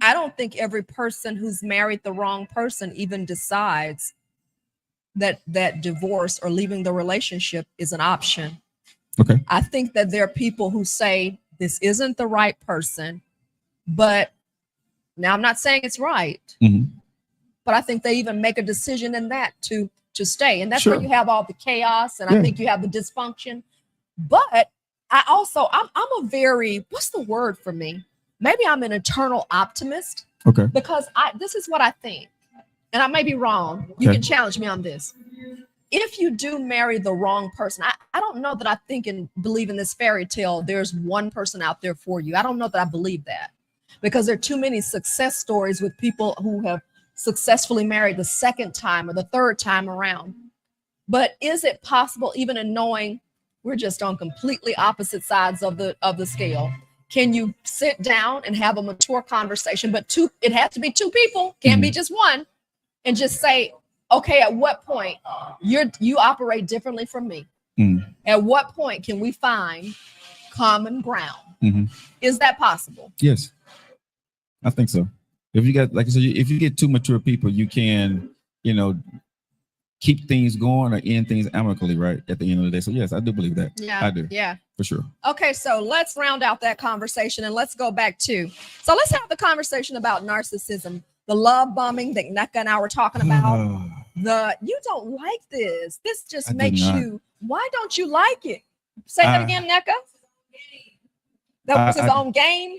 I don't think every person who's married the wrong person even decides that divorce or leaving the relationship is an option. Okay. I think that there are people who say this isn't the right person, but now I'm not saying it's right, but I think they even make a decision in that to stay. And that's where you have all the chaos, and I think you have the dysfunction. But I'm a very, what's the word for me? Maybe I'm an eternal optimist. Okay. Because this is what I think, and I may be wrong. You can challenge me on this. If you do marry the wrong person, I don't know that I think and believe in this fairy tale, there's one person out there for you. I don't know that I believe that, because there are too many success stories with people who have successfully married the second time or the third time around. But is it possible, even in knowing we're just on completely opposite sides of the scale, can you sit down and have a mature conversation? But it has to be two people, can't be just one, and just say, okay, at what point you operate differently from me? At what point can we find common ground? Is that possible? Yes, I think so. If you got, like I said, if you get two mature people, you can, keep things going or end things amicably, right, at the end of the day. So yes, I do believe that. Yeah, I do. Yeah, for sure. Okay, so let's round out that conversation and let's go back to. So let's have the conversation about narcissism, the love bombing that Neka and I were talking about. You don't like this. This just makes you. Why don't you like it? Say that again, Neka. That was his own game.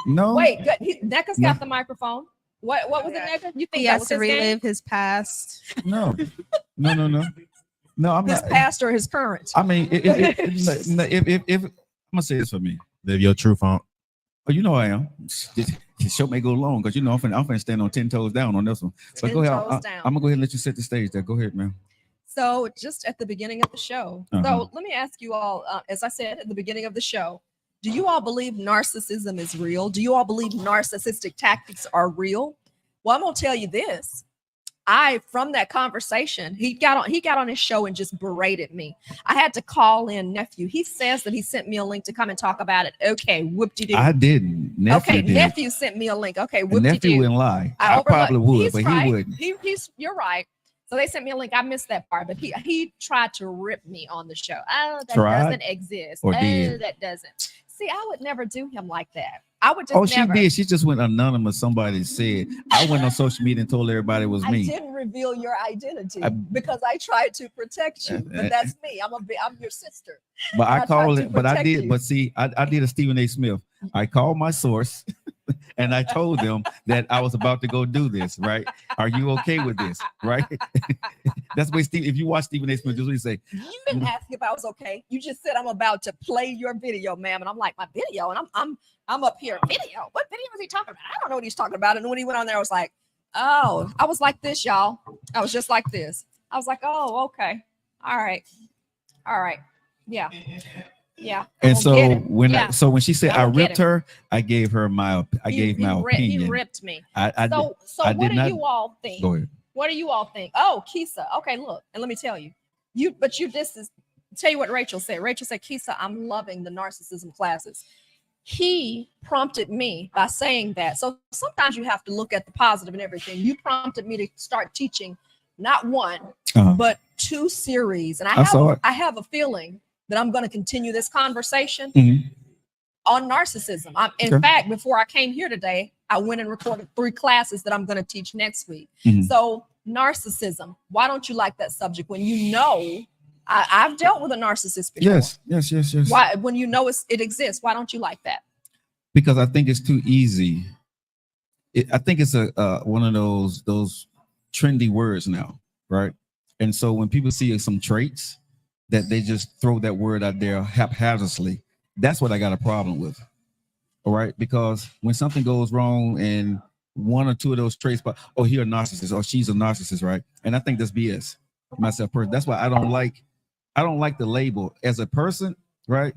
No. Wait, good. Neka's got the microphone. What was it, Neka? You think he has to relive his past? No, I'm his not. Past or his current? I mean, if I'm gonna say this for me, live your truth on. Oh, you know I am. The show may go long because I'm finna stand on 10 toes down on this one. So go ahead. I'm gonna go ahead and let you set the stage there. Go ahead, man. So just at the beginning of the show. So let me ask you all, as I said at the beginning of the show, do you all believe narcissism is real? Do you all believe narcissistic tactics are real? Well, I'm gonna tell you this. from that conversation, he got on his show and just berated me. I had to call in nephew. He says that he sent me a link to come and talk about it. Okay, whoop-de-doo. I didn't. Nephew did. Nephew sent me a link. Okay, And whoop-de-doo. nephew wouldn't lie. I probably would, but he wouldn't. You're right. So they sent me a link. I missed that part, but he tried to rip me on the show. Oh, that doesn't exist. Or did. That doesn't. See, I would never do him like that. I would just she did. She just went anonymous. Somebody said, I went on social media and told everybody it was me. I didn't reveal your identity because I tried to protect you. But that's me. I'm your sister. But I called it, but I did. You. But see, I did a Stephen A. Smith. I called my source and I told them that I was about to go do this, right? Are you okay with this? Right? That's what Steve, if you watch Stephen A. Smith, just what he say. You didn't ask if I was okay. You just said I'm about to play your video, ma'am. And I'm like, my video, and I'm up here. Video. What video is he talking about? I don't know what he's talking about. And when he went on there, I was like, oh, I was like this, y'all. I was just like this. I was like, oh, okay. All right. Yeah. Yeah. And so when when she said I ripped her, I gave her my opinion. He ripped me. So what do you all think? Go ahead. What do you all think? Oh, Kesia. Okay, look, and let me tell you. Tell you what Rachel said. Rachel said, Kesia, I'm loving the narcissism classes. He prompted me by saying that. So sometimes you have to look at the positive and everything. You prompted me to start teaching not one, but 2 series. And I have a feeling that I'm going to continue this conversation on narcissism. In fact, before I came here today, I went and recorded 3 classes that I'm going to teach next week. So narcissism, why don't you like that subject when you know I've dealt with a narcissist before? Yes. Why, when you know it exists, why don't you like that? Because I think it's too easy. I think it's one of those trendy words now, right? And so when people see some traits, that they just throw that word out there haphazardly. That's what I got a problem with. All right. Because when something goes wrong and 1 or 2 of those traits, but he's a narcissist or she's a narcissist, right? And I think that's BS. Myself person. That's why I don't like the label as a person, right?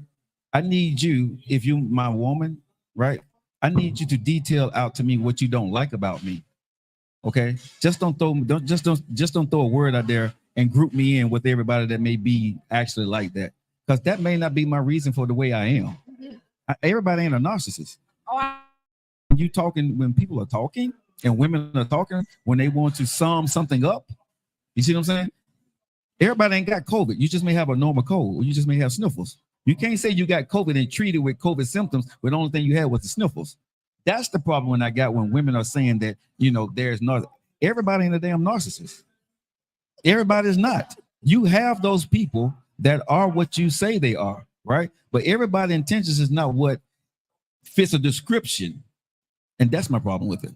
I need you, if you my woman, right? I need you to detail out to me what you don't like about me. Okay. Just don't throw a word out there and group me in with everybody that may be actually like that, because that may not be my reason for the way I am. Everybody ain't a narcissist. When people are talking and women are talking, when they want to sum something up, you see what I'm saying? Everybody ain't got COVID. You just may have a normal cold, or you just may have sniffles. You can't say you got COVID and treated with COVID symptoms, but the only thing you had was the sniffles. That's the problem when women are saying that, there's not. Everybody ain't a damn narcissist. Everybody's not. You have those people that are what you say they are, right? But everybody's intentions is not what fits a description. And that's my problem with it.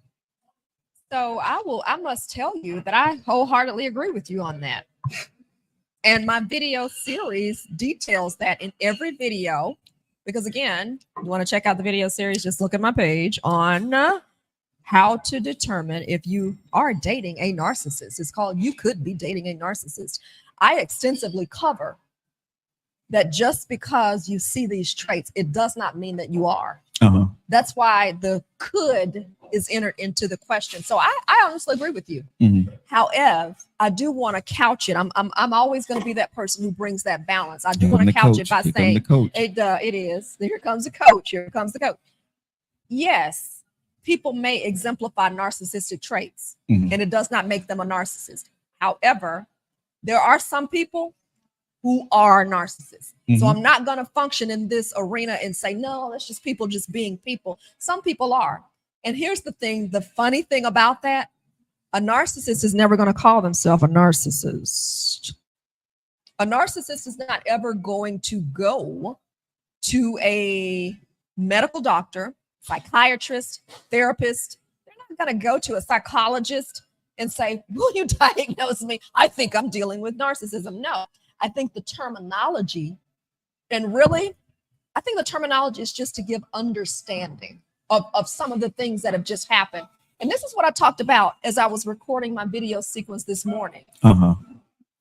So I must tell you that I wholeheartedly agree with you on that. And my video series details that in every video, because again, you want to check out the video series, just look at my page on how to determine if you are dating a narcissist. It's called You Could Be Dating a Narcissist. I extensively cover that just because you see these traits, it does not mean that you are. That's why the could is entered into the question. So I honestly agree with you. However, I do want to couch it. I'm always going to be that person who brings that balance. I do want to couch it by saying it is. Here comes the coach. Here comes the coach. Yes. People may exemplify narcissistic traits, and it does not make them a narcissist. However, there are some people who are narcissists. So I'm not going to function in this arena and say, no, that's just people just being people. Some people are. And here's the thing. The funny thing about that, a narcissist is never going to call themselves a narcissist. A narcissist is not ever going to go to a medical doctor, psychiatrist, therapist. They're not going to go to a psychologist and say, will you diagnose me? I think I'm dealing with narcissism. No, I think the terminology, and really, I think the terminology is just to give understanding of some of the things that have just happened. And this is what I talked about as I was recording my video sequence this morning.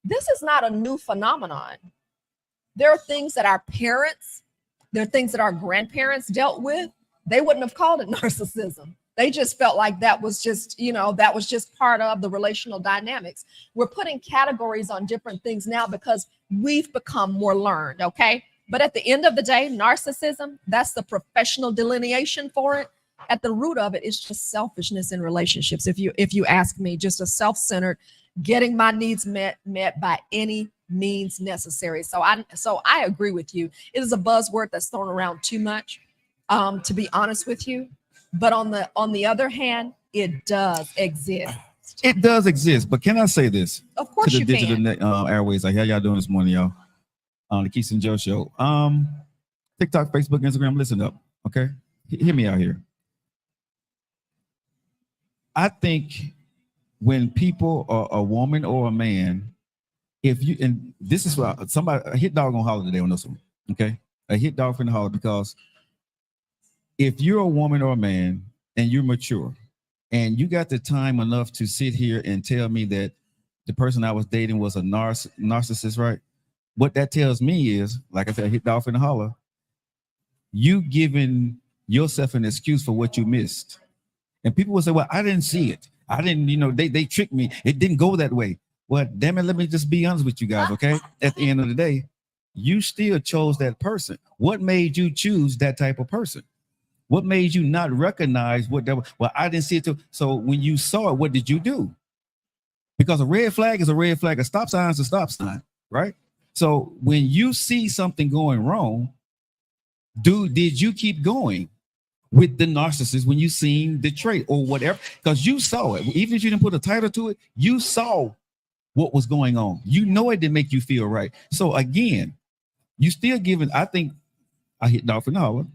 This is not a new phenomenon. There are things that our parents, there are things that our grandparents dealt with. They wouldn't have called it narcissism. They just felt like that was just, that was just part of the relational dynamics. We're putting categories on different things now because we've become more learned, okay? But at the end of the day, narcissism, that's the professional delineation for it. At the root of it is just selfishness in relationships. If you ask me, just a self-centered, getting my needs met by any means necessary. So I agree with you. It is a buzzword that's thrown around too much, to be honest with you. But on the other hand, it does exist. It does exist. But can I say this? Of course to the you digital can. airways. Like, how y'all doing this morning, y'all? On the Kesia Joe Show. TikTok, Facebook, Instagram. Listen up, okay? Hear me out here. I think when people are a woman or a man, and this is what a hit dog gonna holler today on this one, okay? A hit dog finna holler because if you're a woman or a man and you're mature and you got the time enough to sit here and tell me that the person I was dating was a narcissist, right? What that tells me is, like I said, hit dog finna holler, you giving yourself an excuse for what you missed. And people will say, well, I didn't see it. I didn't, they tricked me. It didn't go that way. Well, damn it, let me just be honest with you guys, okay? At the end of the day, you still chose that person. What made you choose that type of person? What made you not recognize what that was? Well, I didn't see it too. So when you saw it, what did you do? Because a red flag is a red flag. A stop sign is a stop sign, right? So when you see something going wrong, did you keep going with the narcissist when you seen the trait or whatever? Because you saw it. Even if you didn't put a title to it, you saw what was going on. You know it didn't make you feel right. So again, you still giving, I think, I hit dog for holler.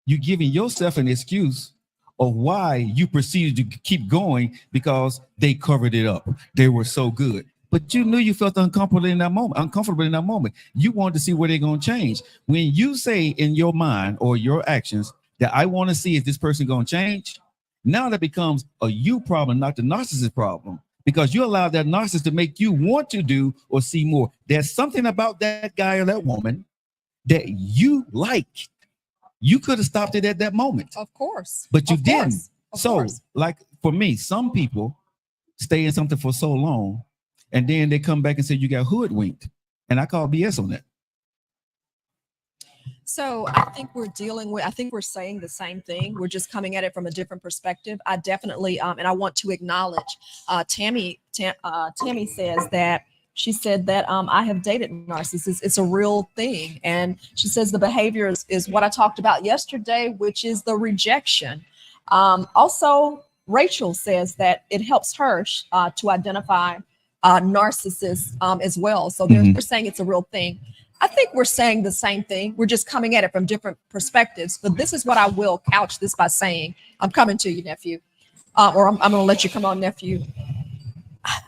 You're giving yourself an excuse of why you proceeded to keep going because they covered it up. They were so good. But you knew you felt uncomfortable in that moment. You wanted to see where they're going to change. When you say in your mind or your actions that I want to see if this person going to change, now that becomes a you problem, not the narcissist problem, because you allow that narcissist to make you want to do or see more. There's something about that guy or that woman that you like. You could have stopped it at that moment. Of course. But you Of didn't. course. Of So, course. like for me, some people stay in something for so long and then they come back and say you got hoodwinked. And I call BS on that. So I think we're saying the same thing. We're just coming at it from a different perspective. I definitely, and I want to acknowledge Tammy says that she said that I have dated narcissists. It's a real thing. And she says the behavior is what I talked about yesterday, which is the rejection. Also, Rachel says that it helps her to identify narcissists as well. So they're saying it's a real thing. I think we're saying the same thing. We're just coming at it from different perspectives. But this is what I will couch this by saying. I'm coming to you, nephew. Or I'm going to let you come on, nephew.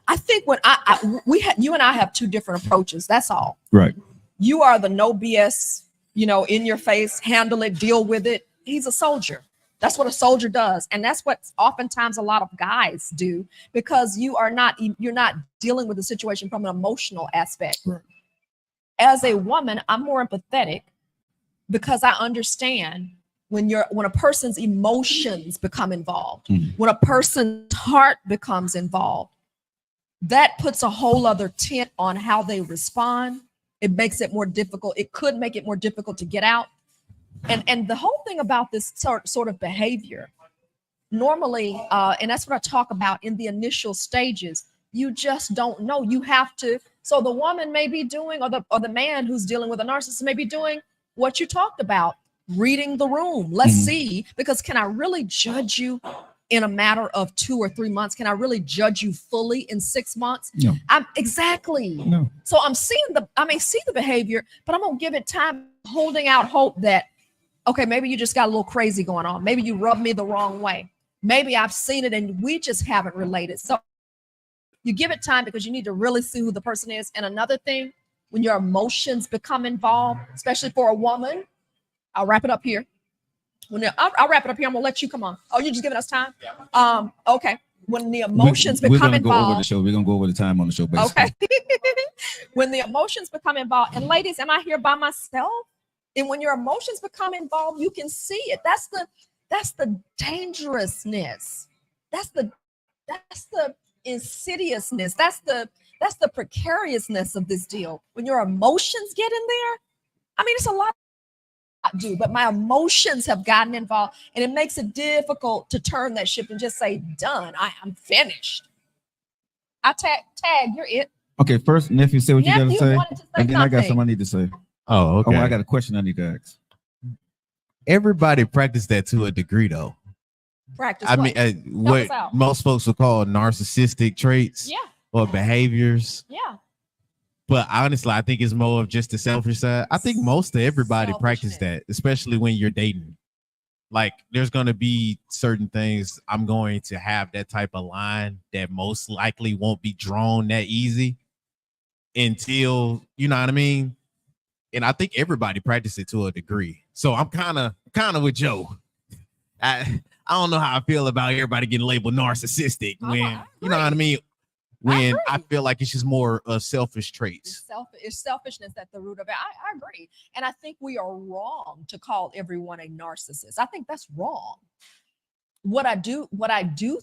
I think when you and I have two different approaches. That's all. Right. You are the no BS, in your face, handle it, deal with it. He's a soldier. That's what a soldier does. And that's what oftentimes a lot of guys do, because you're not dealing with the situation from an emotional aspect. Right. As a woman, I'm more empathetic because I understand when a person's emotions become involved, when a person's heart becomes involved, that puts a whole other tint on how they respond. It makes it more difficult. It could make it more difficult to get out. And the whole thing about this sort of behavior, normally, and that's what I talk about in the initial stages, you just don't know. You have to. So the woman may be doing, or the man who's dealing with a narcissist may be doing what you talked about, reading the room. Let's see, because can I really judge you in a matter of 2 or 3 months? Can I really judge you fully in 6 months? No. Exactly. No. So I may see the behavior, but I'm gonna give it time, holding out hope that, okay, maybe you just got a little crazy going on. Maybe you rubbed me the wrong way. Maybe I've seen it and we just haven't related. So you give it time because you need to really see who the person is. And another thing, when your emotions become involved, especially for a woman, I'll wrap it up here. I'll wrap it up here. I'm gonna let you come on. Oh, you're just giving us time? Okay. When the emotions become involved. We're gonna go over the show. We're gonna go over the time on the show, basically. Okay. When the emotions become involved, and ladies, am I here by myself? And when your emotions become involved, you can see it. That's the dangerousness. That's the insidiousness. That's the precariousness of this deal. When your emotions get in there, I mean, it's a lot to do, but my emotions have gotten involved, and it makes it difficult to turn that ship and just say, done. I'm finished. I tag, you're it. Okay, first, nephew, say what you got to Nephew say. wanted to say And then I got something. something I need to say. Oh, okay. Oh, I got a question I need to ask. Everybody practice that to a degree, though. Practice I what? mean, what out. most folks would call narcissistic traits Yeah, or behaviors. yeah. But honestly, I think it's more of just the selfish side. I think most of everybody practice that, especially when you're dating. Like, there's going to be certain things I'm going to have that type of line that most likely won't be drawn that easy until, you know what I mean? And I think everybody practice it to a degree. So I'm kind of with Joe. I don't know how I feel about everybody getting labeled narcissistic when, you know what I mean? When I feel like it's just more selfish traits. It's selfishness at the root of it. I agree. And I think we are wrong to call everyone a narcissist. I think that's wrong. What I do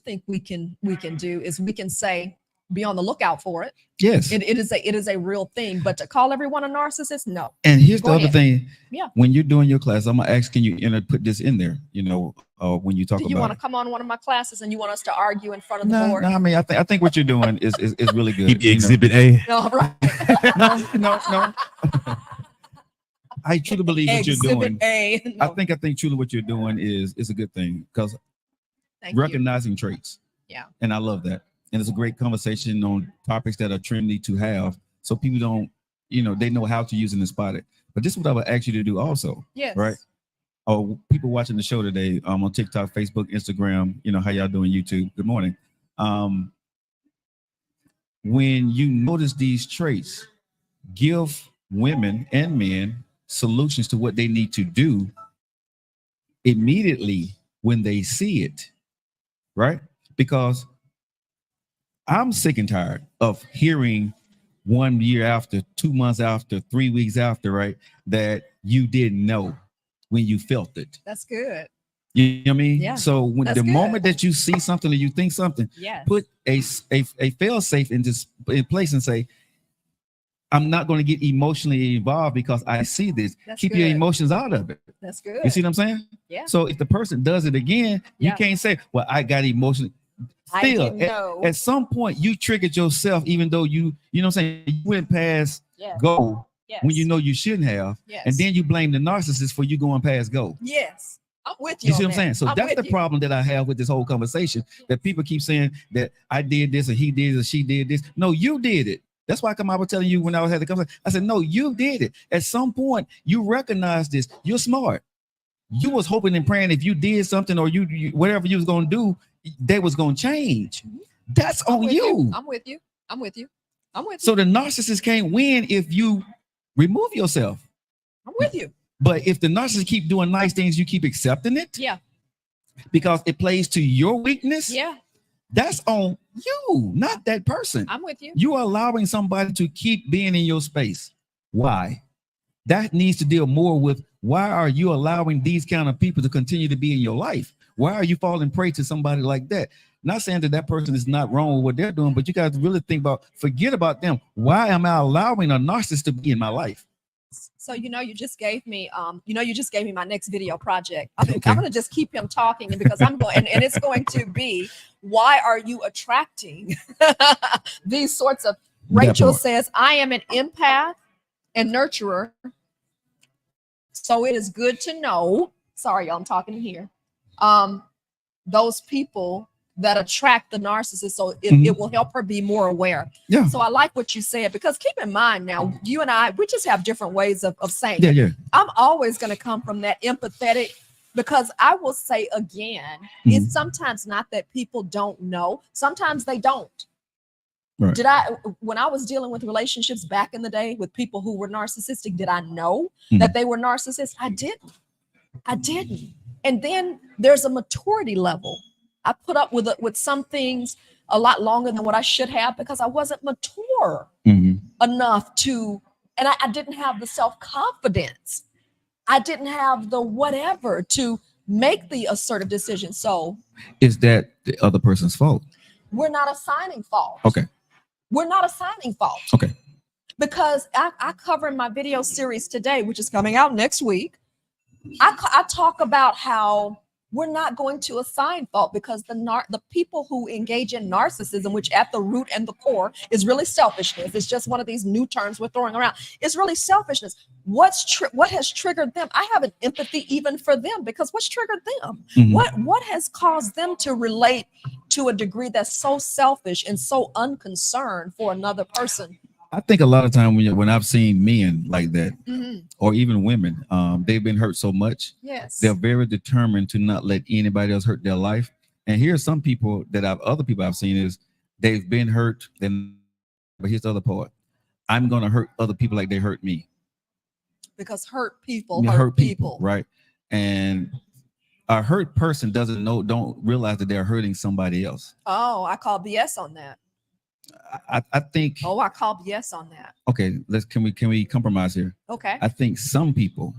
think we can do is we can say, be on the lookout for it. Yes. It is a real thing. But to call everyone a narcissist, no. And here's Go the other ahead. thing. Yeah. When you're doing your class, I'm gonna ask, can you put this in there? You know, when you talk Do about you want to it. come on one of my classes and you want us to argue in front of the No, board? I mean, I think what you're doing is really good. Keep the you know. exhibit A. No, right. No. I truly believe what you're doing. Exhibit A. No. I think truly what you're doing is a good thing, because Thank you. recognizing traits. Yeah. And I love that. And it's a great conversation on topics that are trendy to have, so people don't, they know how to use it and spot it. But this is what I would ask you to do also. Yes. Right. Oh, people watching the show today on TikTok, Facebook, Instagram, how y'all doing, YouTube. Good morning. When you notice these traits, give women and men solutions to what they need to do immediately when they see it, right? Because I'm sick and tired of hearing 1 year after, 2 months after, 3 weeks after, right, that you didn't know when you felt it. That's good. You know what I mean? Yeah, so when that's the good. moment that you see something or you think something, Yes. put a fail safe in place and say, I'm not going to get emotionally involved because I see this. That's Keep your good. emotions out of it. That's good. You see what I'm saying? Yeah. So if the person does it again, you Yeah. can't say, well, I got emotionally. I Still, didn't know. at some point you triggered yourself, even though you know what I'm saying, you went past Yes. go Yes. when you know you shouldn't have. Yes. And then you blame the narcissist for you going past go. Yes. I'm with you. You see on what I'm saying? that. So I'm that's with the you. problem that I have with this whole conversation, that people keep saying that I did this or he did or she did this. No, you did it. That's why I was telling you when I had the conversation. I said, no, you did it. At some point, you recognize this. You're smart. You was hoping and praying if you did something or you whatever you was going to do, that was going to change. That's on you. I'm with you. I'm with you. I'm with you. So the narcissist can't win if you remove yourself. I'm with you. But if the narcissist keep doing nice things, you keep accepting it. Yeah. Because it plays to your weakness. Yeah. That's on you, not that person. I'm with you. You are allowing somebody to keep being in your space. Why? That needs to deal more with, why are you allowing these kind of people to continue to be in your life? Why are you falling prey to somebody like that? Not saying that person is not wrong with what they're doing, but you got to really think about, forget about them. Why am I allowing a narcissist to be in my life? So you just gave me my next video project. I'm Okay. going to just keep him talking, because I'm going and it's going to be, why are you attracting these sorts of, Rachel part. says, I am an empath and nurturer. So it is good to know. Sorry, y'all, I'm talking here. Those people that attract the narcissist, so it will help her be more aware. Yeah. So I like what you said, because keep in mind now, you and I, we just have different ways of saying Yeah, it. yeah. I'm always going to come from that empathetic, because I will say again, it's sometimes not that people don't know. Sometimes they don't. Right. When I was dealing with relationships back in the day with people who were narcissistic, did I know that they were narcissists? I didn't. And then there's a maturity level. I put up with some things a lot longer than what I should have, because I wasn't mature enough to, and I didn't have the self-confidence. I didn't have the whatever to make the assertive decision. So Is that the other person's fault? we're not assigning fault. Okay. We're not assigning fault. Okay. Because I cover in my video series today, which is coming out next week. I talk about how we're not going to assign fault because the people who engage in narcissism, which at the root and the core is really selfishness. It's just one of these new terms we're throwing around. It's really selfishness. What has triggered them? I have an empathy even for them because what's triggered them? Mhm. What has caused them to relate to a degree that's so selfish and so unconcerned for another person? I think a lot of time when I've seen men like that, Mhm. or even women, they've been hurt so much. Yes. They're very determined to not let anybody else hurt their life. And here's some people that other people I've seen is they've been hurt. Then, but here's the other part: I'm gonna hurt other people like they hurt me. Because hurt people You hurt people. right? And a hurt person don't realize that they're hurting somebody else. Oh, I call BS on that. I think. Oh, I call BS on that. Okay, can we compromise here? Okay. I think some people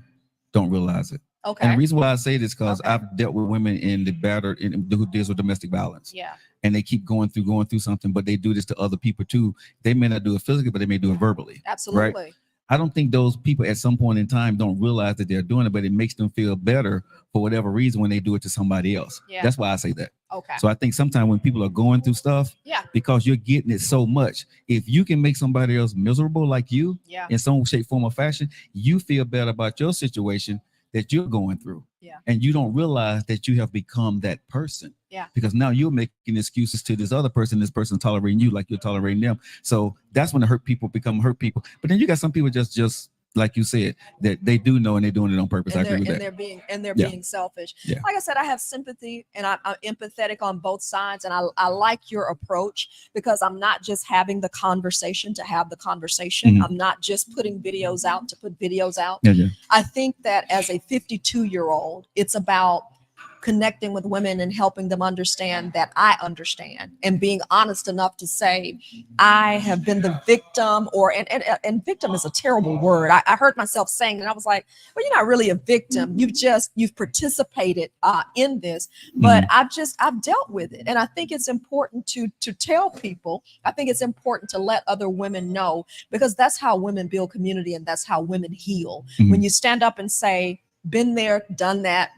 don't realize it. Okay. And the reason why I say this because Okay. I've dealt with women in the battered who deals with domestic violence. Yeah. And they keep going through something, but they do this to other people too. They may not do it physically, but they may do it verbally. Absolutely. I don't think those people at some point in time don't realize that they're doing it, but it makes them feel better for whatever reason when they do it to somebody else. Yeah. That's why I say that. Okay. So I think sometimes when people are going through stuff, Yeah. because you're getting it so much, if you can make somebody else miserable like you Yeah. in some shape, form, or fashion, you feel better about your situation that you're going through. Yeah. And you don't realize that you have become that person. Yeah. Because now you're making excuses to this other person, this person tolerating you like you're tolerating them. So that's when the hurt people become hurt people. But then you got some people just like you said, that they do know and they're doing it on purpose. I agree with that. They're Yeah. being selfish. Yeah. Like I said, I have sympathy and I'm empathetic on both sides. And I like your approach because I'm not just having the conversation to have the conversation. Mhm. I'm not just putting videos out to put videos out. Yeah. I think that as a 52-year-old, it's about connecting with women and helping them understand that I understand and being honest enough to say I have been the victim and victim is a terrible word. I heard myself saying it and I was like, well, you're not really a victim. You've participated in this, but I've dealt with it. And I think it's important to tell people. I think it's important to let other women know because that's how women build community and that's how women heal. When you stand up and say, been there, done that,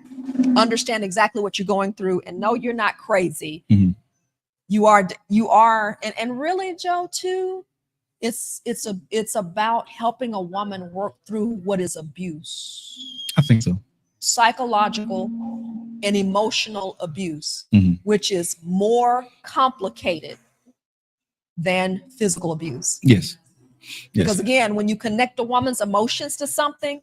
understand exactly what you're going through and know you're not crazy. You are and really, Joe, too, it's about helping a woman work through what is abuse. I think so. Psychological and emotional abuse, which is more complicated than physical abuse. Yes. Because again, when you connect a woman's emotions to something,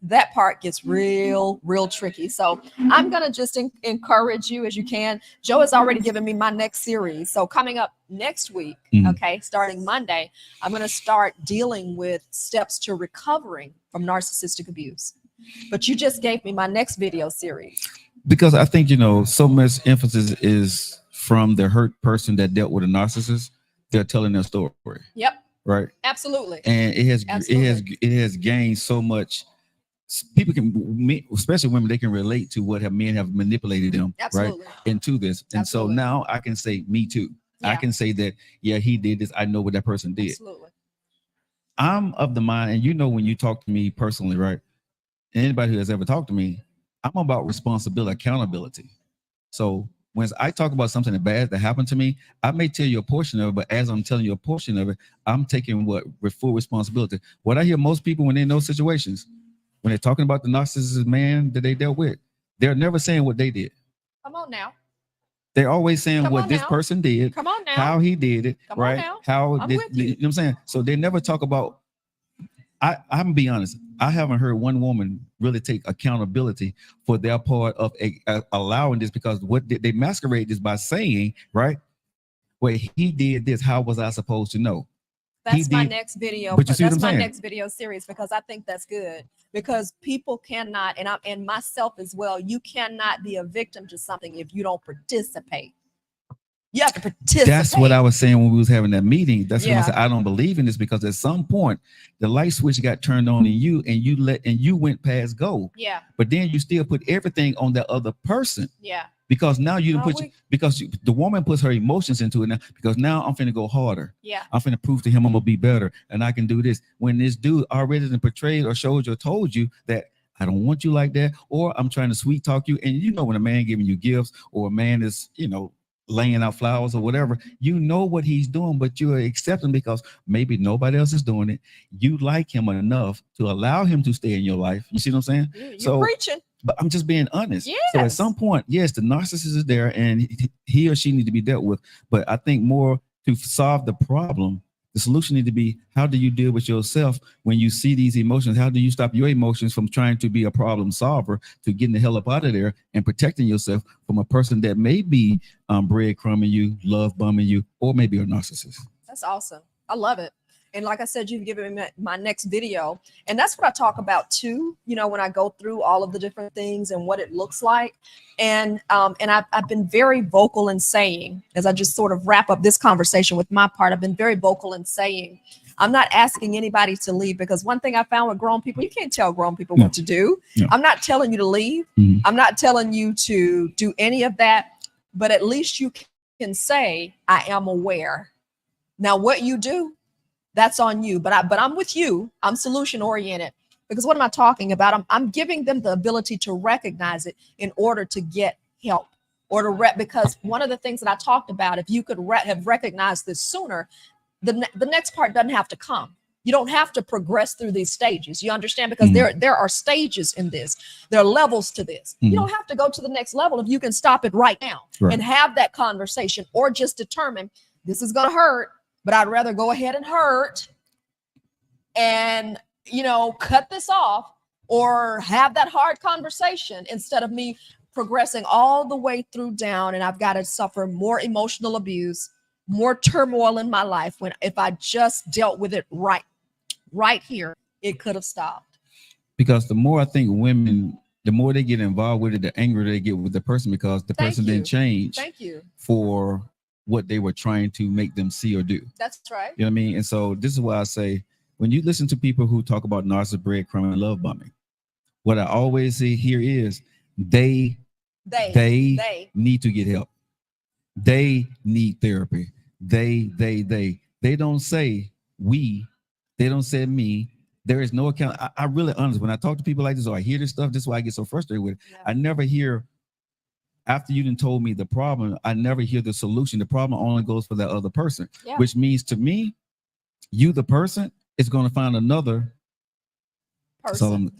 that part gets real tricky. So I'm going to just encourage you as you can. Joe has already given me my next series. So coming up next week, okay, starting Monday, I'm going to start dealing with steps to recovering from narcissistic abuse. But you just gave me my next video series. Because I think, so much emphasis is from the hurt person that dealt with a narcissist. They're telling their story. Yep. Right. Absolutely. And it has gained so much. People can, especially women, they can relate to what men have manipulated them. Absolutely. Right into this. And Absolutely. So now I can say me too. Yeah. I can say that, yeah, he did this. I know what that person did. Absolutely. I'm of the mind, and when you talk to me personally, right? Anybody who has ever talked to me, I'm about responsibility, accountability. So when I talk about something bad that happened to me, I may tell you a portion of it, but as I'm telling you a portion of it, I'm taking with full responsibility. What I hear most people when they're in those situations, when they're talking about the narcissist man that they dealt with, they're never saying what they did. Come on now. They're always saying Come what on this now. person did, Come on now. how he did it, Come on right? now. How I'm this, with you. you know what I'm saying? So they never talk about. I'm gonna be honest. I haven't heard one woman really take accountability for their part of allowing this, because what they masquerade this by saying, right? Well, he did this. How was I supposed to know? That's my next video. But you see what I'm that's my saying? next video series because I think that's good. Because people cannot, and myself as well, you cannot be a victim to something if you don't participate. You have to participate. That's what I was saying when we was having that meeting. That's when I Yeah. said I don't believe in this, because at some point the light switch got turned on in you, and you went past go. Yeah. But then you still put everything on that other person, Yeah. because now you No, didn't the woman puts her emotions into it now, because now I'm finna go harder. Yeah. I'm finna prove to him I'm gonna be better and I can do this. When this dude already done portrayed or showed you or told you that I don't want you like that, or I'm trying to sweet talk you. And you know, when a man giving you gifts, or a man is, laying out flowers or whatever, you know what he's doing, but you're accepting because maybe nobody else is doing it. You like him enough to allow him to stay in your life. You see what I'm saying? You're preaching. But I'm just being honest. Yes. So at some point, yes, the narcissist is there and he or she need to be dealt with. But I think more to solve the problem, the solution need to be, how do you deal with yourself when you see these emotions? How do you stop your emotions from trying to be a problem solver to getting the hell up out of there and protecting yourself from a person that may be breadcrumbing you, love bombing you, or maybe a narcissist? That's awesome. I love it. And like I said, you've given me my next video. And that's what I talk about too, when I go through all of the different things and what it looks like. And I've been very vocal in saying, as I just sort of wrap up this conversation with my part, I've been very vocal in saying, I'm not asking anybody to leave, because one thing I found with grown people, you can't tell grown people what to do. No. I'm not telling you to leave. I'm not telling you to do any of that, but at least you can say, I am aware. Now, what you do, that's on you, but I'm with you. I'm solution oriented, because what am I talking about? I'm giving them the ability to recognize it in order to get help, or to because one of the things that I talked about, if you could have recognized this sooner, the next part doesn't have to come. You don't have to progress through these stages. You understand? Because there are stages in this. There are levels to this. You don't have to go to the next level if you can stop it right now and have that conversation, or just determine this is going to hurt, but I'd rather go ahead and hurt and, cut this off, or have that hard conversation instead of me progressing all the way through down. And I've got to suffer more emotional abuse, more turmoil in my life, when if I just dealt with it right here, it could have stopped. Because the more I think women, the more they get involved with it, the angrier they get with the person, because the person didn't change for what they were trying to make them see or do. That's right. You know what I mean? And so this is why I say, when you listen to people who talk about narcissist, breadcrumb, and love bombing, what I always say here is they need to get help. They need therapy. They don't say we, they don't say me. There is no account. I really honest, when I talk to people like this, or I hear this stuff, this is why I get so frustrated with it. Yeah. I never hear, after you done told me the problem, I never hear the solution. The problem only goes for that other person, which means to me, you, the person, is going to find another person.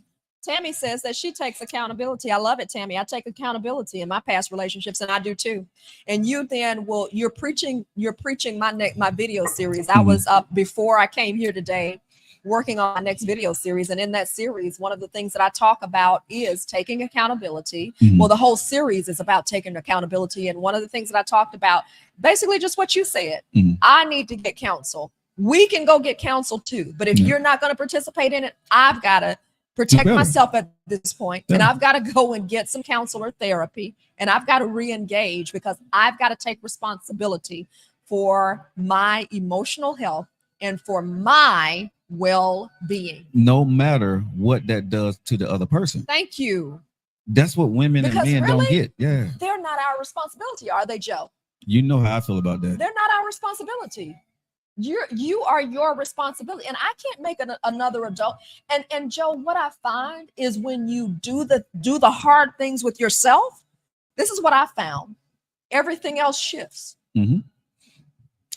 Tammy says that she takes accountability. I love it, Tammy. I take accountability in my past relationships, and I do too. And you then you're preaching my video series. I was up before I came here today working on my next video series. And in that series, one of the things that I talk about is taking accountability. Well, the whole series is about taking accountability. And one of the things that I talked about, basically just what you said, I need to get counsel. We can go get counsel too. But if you're not going to participate in it, I've got to protect myself at this point. And I've got to go and get some counsel or therapy. And I've got to re-engage, because I've got to take responsibility for my emotional health and for my well-being. No matter what that does to the other person. Thank you. That's what women and men don't get. Yeah. They're not our responsibility, are they, Joe? You know how I feel about that. They're not our responsibility. You are your responsibility, and I can't make another adult. And Joe, what I find is when you do the hard things with yourself, this is what I found. Everything else shifts. It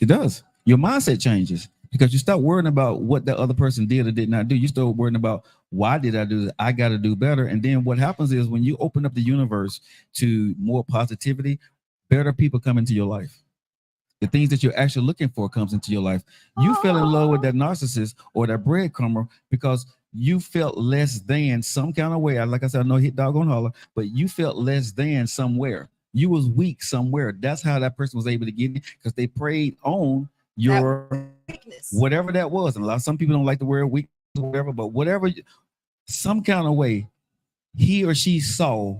does. Your mindset changes, because you start worrying about what the other person did or did not do. You start worrying about, why did I do that? I got to do better. And then what happens is, when you open up the universe to more positivity, better people come into your life. The things that you're actually looking for comes into your life. You fell in love with that narcissist or that breadcrumber because you felt less than some kind of way. Like I said, I know hit dog on holler, but you felt less than somewhere. You was weak somewhere. That's how that person was able to get it, because they preyed on your weakness, whatever that was. And some people don't like the word weakness or whatever, but whatever, some kind of way, he or she saw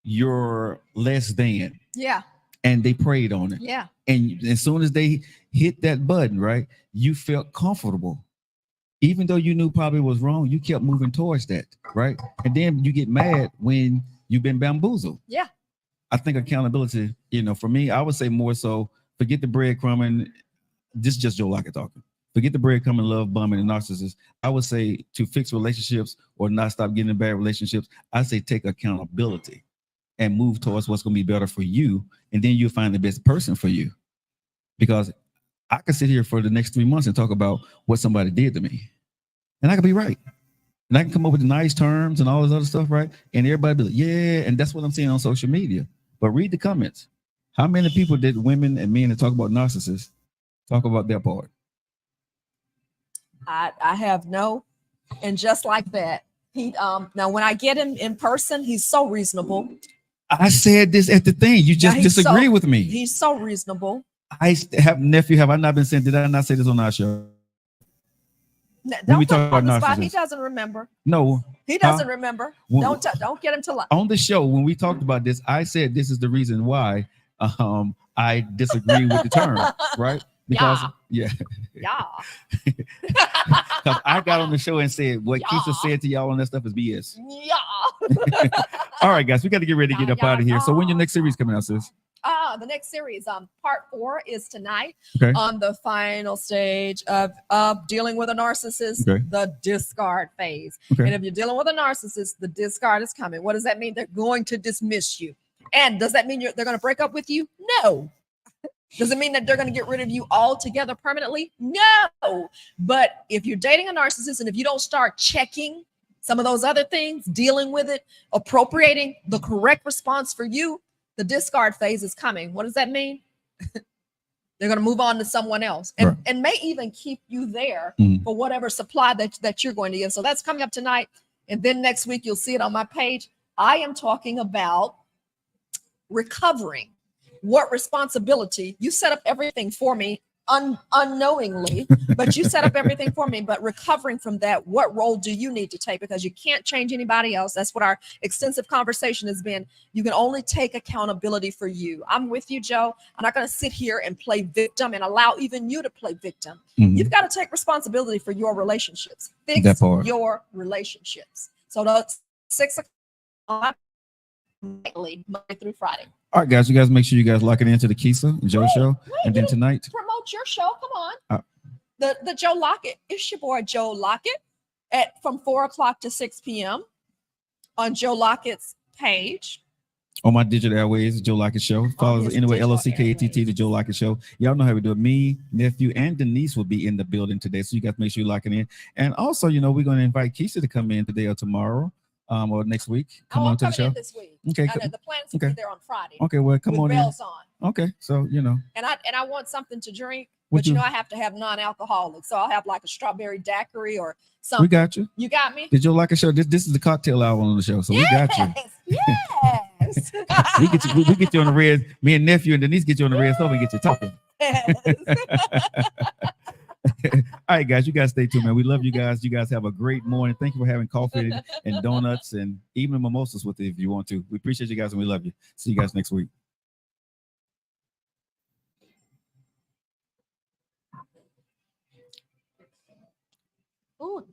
your less than. Yeah. and they prayed on it. Yeah. And as soon as they hit that button, right, you felt comfortable. Even though you knew probably was wrong, you kept moving towards that, right? And then you get mad when you've been bamboozled. Yeah. I think accountability, for me, I would say more so forget the breadcrumbing. This is just Joe Lockett talking. Forget the breadcrumbing, love bombing, and narcissists. I would say to fix relationships or not stop getting in bad relationships, I say take accountability and move towards what's going to be better for you. And then you'll find the best person for you. Because I could sit here for the next 3 months and talk about what somebody did to me. And I could be right. And I can come up with nice terms and all this other stuff, right? And everybody be like, yeah. And that's what I'm seeing on social media. But read the comments. How many people did women and men that talk about narcissists talk about their part? I have no. And just like that, he now when I get him in person, he's so reasonable. I said this at the thing. You just disagree with me. He's so reasonable. Have I not been saying, did I not say this on our show? Don't we put talk him on the about spot. He narcissists. doesn't remember. No. He doesn't remember. Well, Don't get him to lie. On the show, when we talked about this, I said this is the reason why I disagree with the term, right? Because Yeah. because I got on the show and said what Kesia said to y'all on that stuff is BS. Yeah. All right, guys, we got to get ready to get up out of here. So when your next series coming out, sis? The next series, part 4 is tonight. Okay. On the final stage of dealing with a narcissist, Okay. the discard phase. Okay. And if you're dealing with a narcissist, the discard is coming. What does that mean? They're going to dismiss you. And does that mean they're going to break up with you? No. Does it mean that they're going to get rid of you altogether permanently? No. But if you're dating a narcissist and if you don't start checking some of those other things, dealing with it, appropriating the correct response for you, the discard phase is coming. What does that mean? They're going to move on to someone else and, Right. and may even keep you there Mhm. for whatever supply that you're going to give. So that's coming up tonight. And then next week, you'll see it on my page. I am talking about recovering. What responsibility? You set up everything for me unknowingly, but you set up everything for me. But recovering from that, what role do you need to take? Because you can't change anybody else. That's what our extensive conversation has been. You can only take accountability for you. I'm with you, Joe. I'm not going to sit here and play victim and allow even you to play victim. Mhm. You've got to take responsibility for your relationships. That Fix part. your relationships. So that's 6 o'clock nightly, Monday through Friday. All right, guys, you guys make sure you guys lock it into the Kesia Joe Show. And then tonight, Promote your show. Come on. Uh, The Joe Lockett. It's your boy Joe Lockett from 4 o'clock to 6 p.m. on Joe Lockett's page. on my digital airways, Joe Lockett Show. Follow us his anyway, digital LOCKATT, the airways. Joe Lockett Show. Y'all know how we do it. Me, nephew, and Denise will be in the building today. So you guys make sure you lock it in. And also, we're going to invite Kesia to come in today or tomorrow or next week. Come I'm on to the coming in show. this week. Okay. The plan is to Okay. be there on Friday. Okay, well, come with on in. bells on. Okay, so, And I want something to drink, What but you- I have to have non-alcoholic. So I'll have like a strawberry daiquiri or we something. got you. You got me? The Joe Lockett Show. This is the cocktail hour on the show. So we got you. Yes. We get you on the red. Me and nephew and Denise get you on the red so we get you talking. Yes. All right, guys, you guys stay tuned, man. We love you guys. You guys have a great morning. Thank you for having coffee and donuts and even mimosas with it if you want to. We appreciate you guys and we love you. See you guys next week. Ooh.